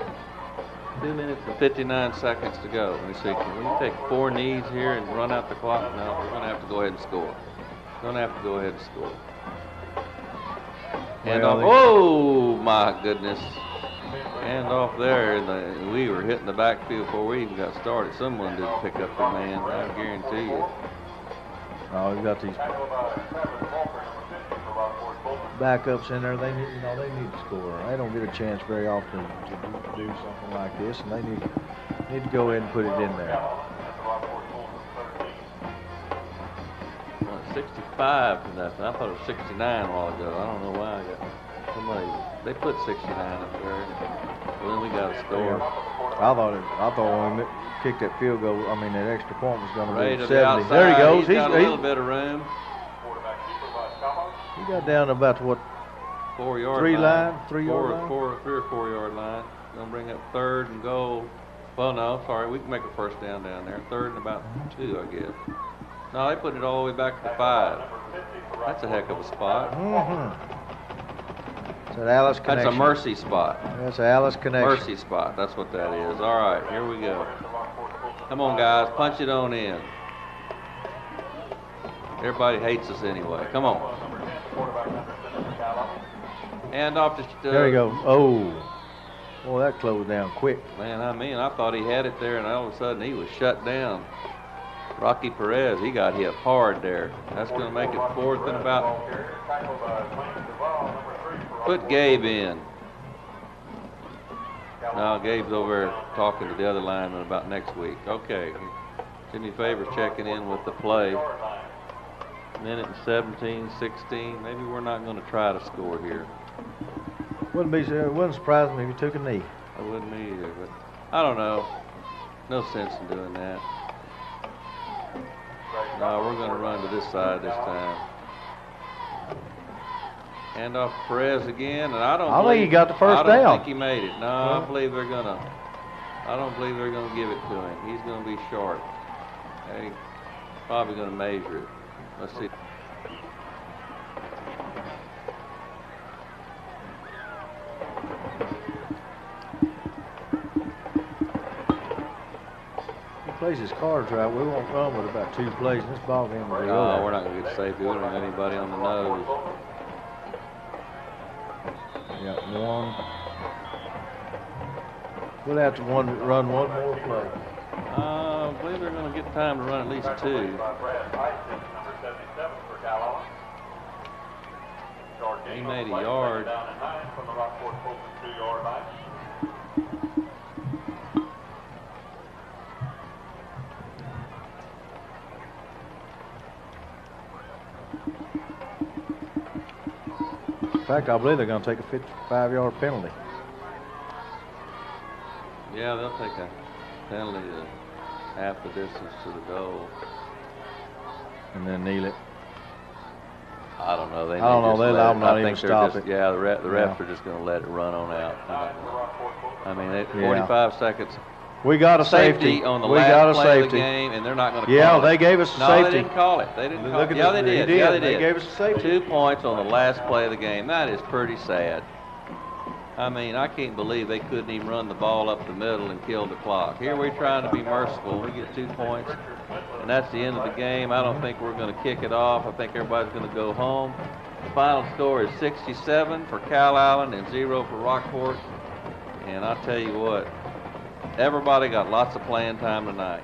2 minutes and 59 seconds to go. Let me see, can we take 4 knees here and run out the clock? No, we're going to have to go ahead and score. Going to have to go ahead and score. And Well, off, oh my goodness. And off there, we were hitting the backfield before we even got started. Someone didn't pick up their man, I guarantee you. Oh, we've got these backups in there. They need, they need to score. They don't get a chance very often to do something like this, and they need to go ahead and put it in there. Well, 65 to nothing. I thought it was 69 a while ago. I don't know why I got somebody. They put 69 up there. Well, then we got a score. I thought when we kicked that field goal, that extra point was going to Ray be to 70. the outside. There he goes. He's got a little bit of room. He got down about to what? 4 yard 3 line. 3 yard line? 3 or 4 yard line. Gonna bring up 3rd and goal. Well, no, sorry, we can make a first down down there. 3rd and about 2, I guess. No, they put it all the way back to 5. That's a heck of a spot. It's an Alice connection. That's a mercy spot. That's an Alice connection. Mercy spot. That's what that is. All right, here we go. Come on, guys, punch it on in. Everybody hates us anyway. Come on. Hand off to. There you go. Oh. Boy, that closed down quick. Man, I thought he had it there, and all of a sudden he was shut down. Rocky Perez, he got hit hard there. That's going to make it 4th and about. Put Gabe in. No, Gabe's over there talking to the other lineman about next week. Okay. Jimmy Favors checking in with the play. Minute and 17, 16. Maybe we're not going to try to score here. Wouldn't surprise me if he took a knee. I wouldn't either, but I don't know. No sense in doing that. No, we're going to run to this side this time. Hand off to Perez again, and I think he got the first down. I don't think he made it. No, I don't believe they're going to give it to him. He's going to be short. They're probably going to measure it. Let's see. plays his cards right, we won't run with about 2 plays, and this ball game will be No, over. we're not going to get safety. We don't have anybody on the nose. Got 1. We'll have to run one more play. I believe they're going to get time to run at least 2. He made a yard. Down and 9 from the Rockport Fulton 2-yard line. In fact, I believe they're going to take a 55-yard penalty. Yeah, they'll take a penalty to half the distance to the goal. And then kneel it. I don't know. They I don't know. They allow them not even stop it. Yeah, the refs are just going to let it run on out. I mean, 45 seconds. We got a safety on the we last got a play safety. of the game, and they're not going to Yeah, call it. they gave us a No, safety. they didn't call it. They didn't call Look it. at Yeah, the- they did. they Yeah, did. they did. They gave us a safety. 2 points on the last play of the game. That is pretty sad. I mean, I can't believe they couldn't even run the ball up the middle and kill the clock. Here we're trying to be merciful. We get 2 points, and that's the end of the game. I don't think we're going to kick it off. I think everybody's going to go home. The final score is 67 for Calallen and 0 for Rockport. And I'll tell you what, everybody got lots of playing time tonight.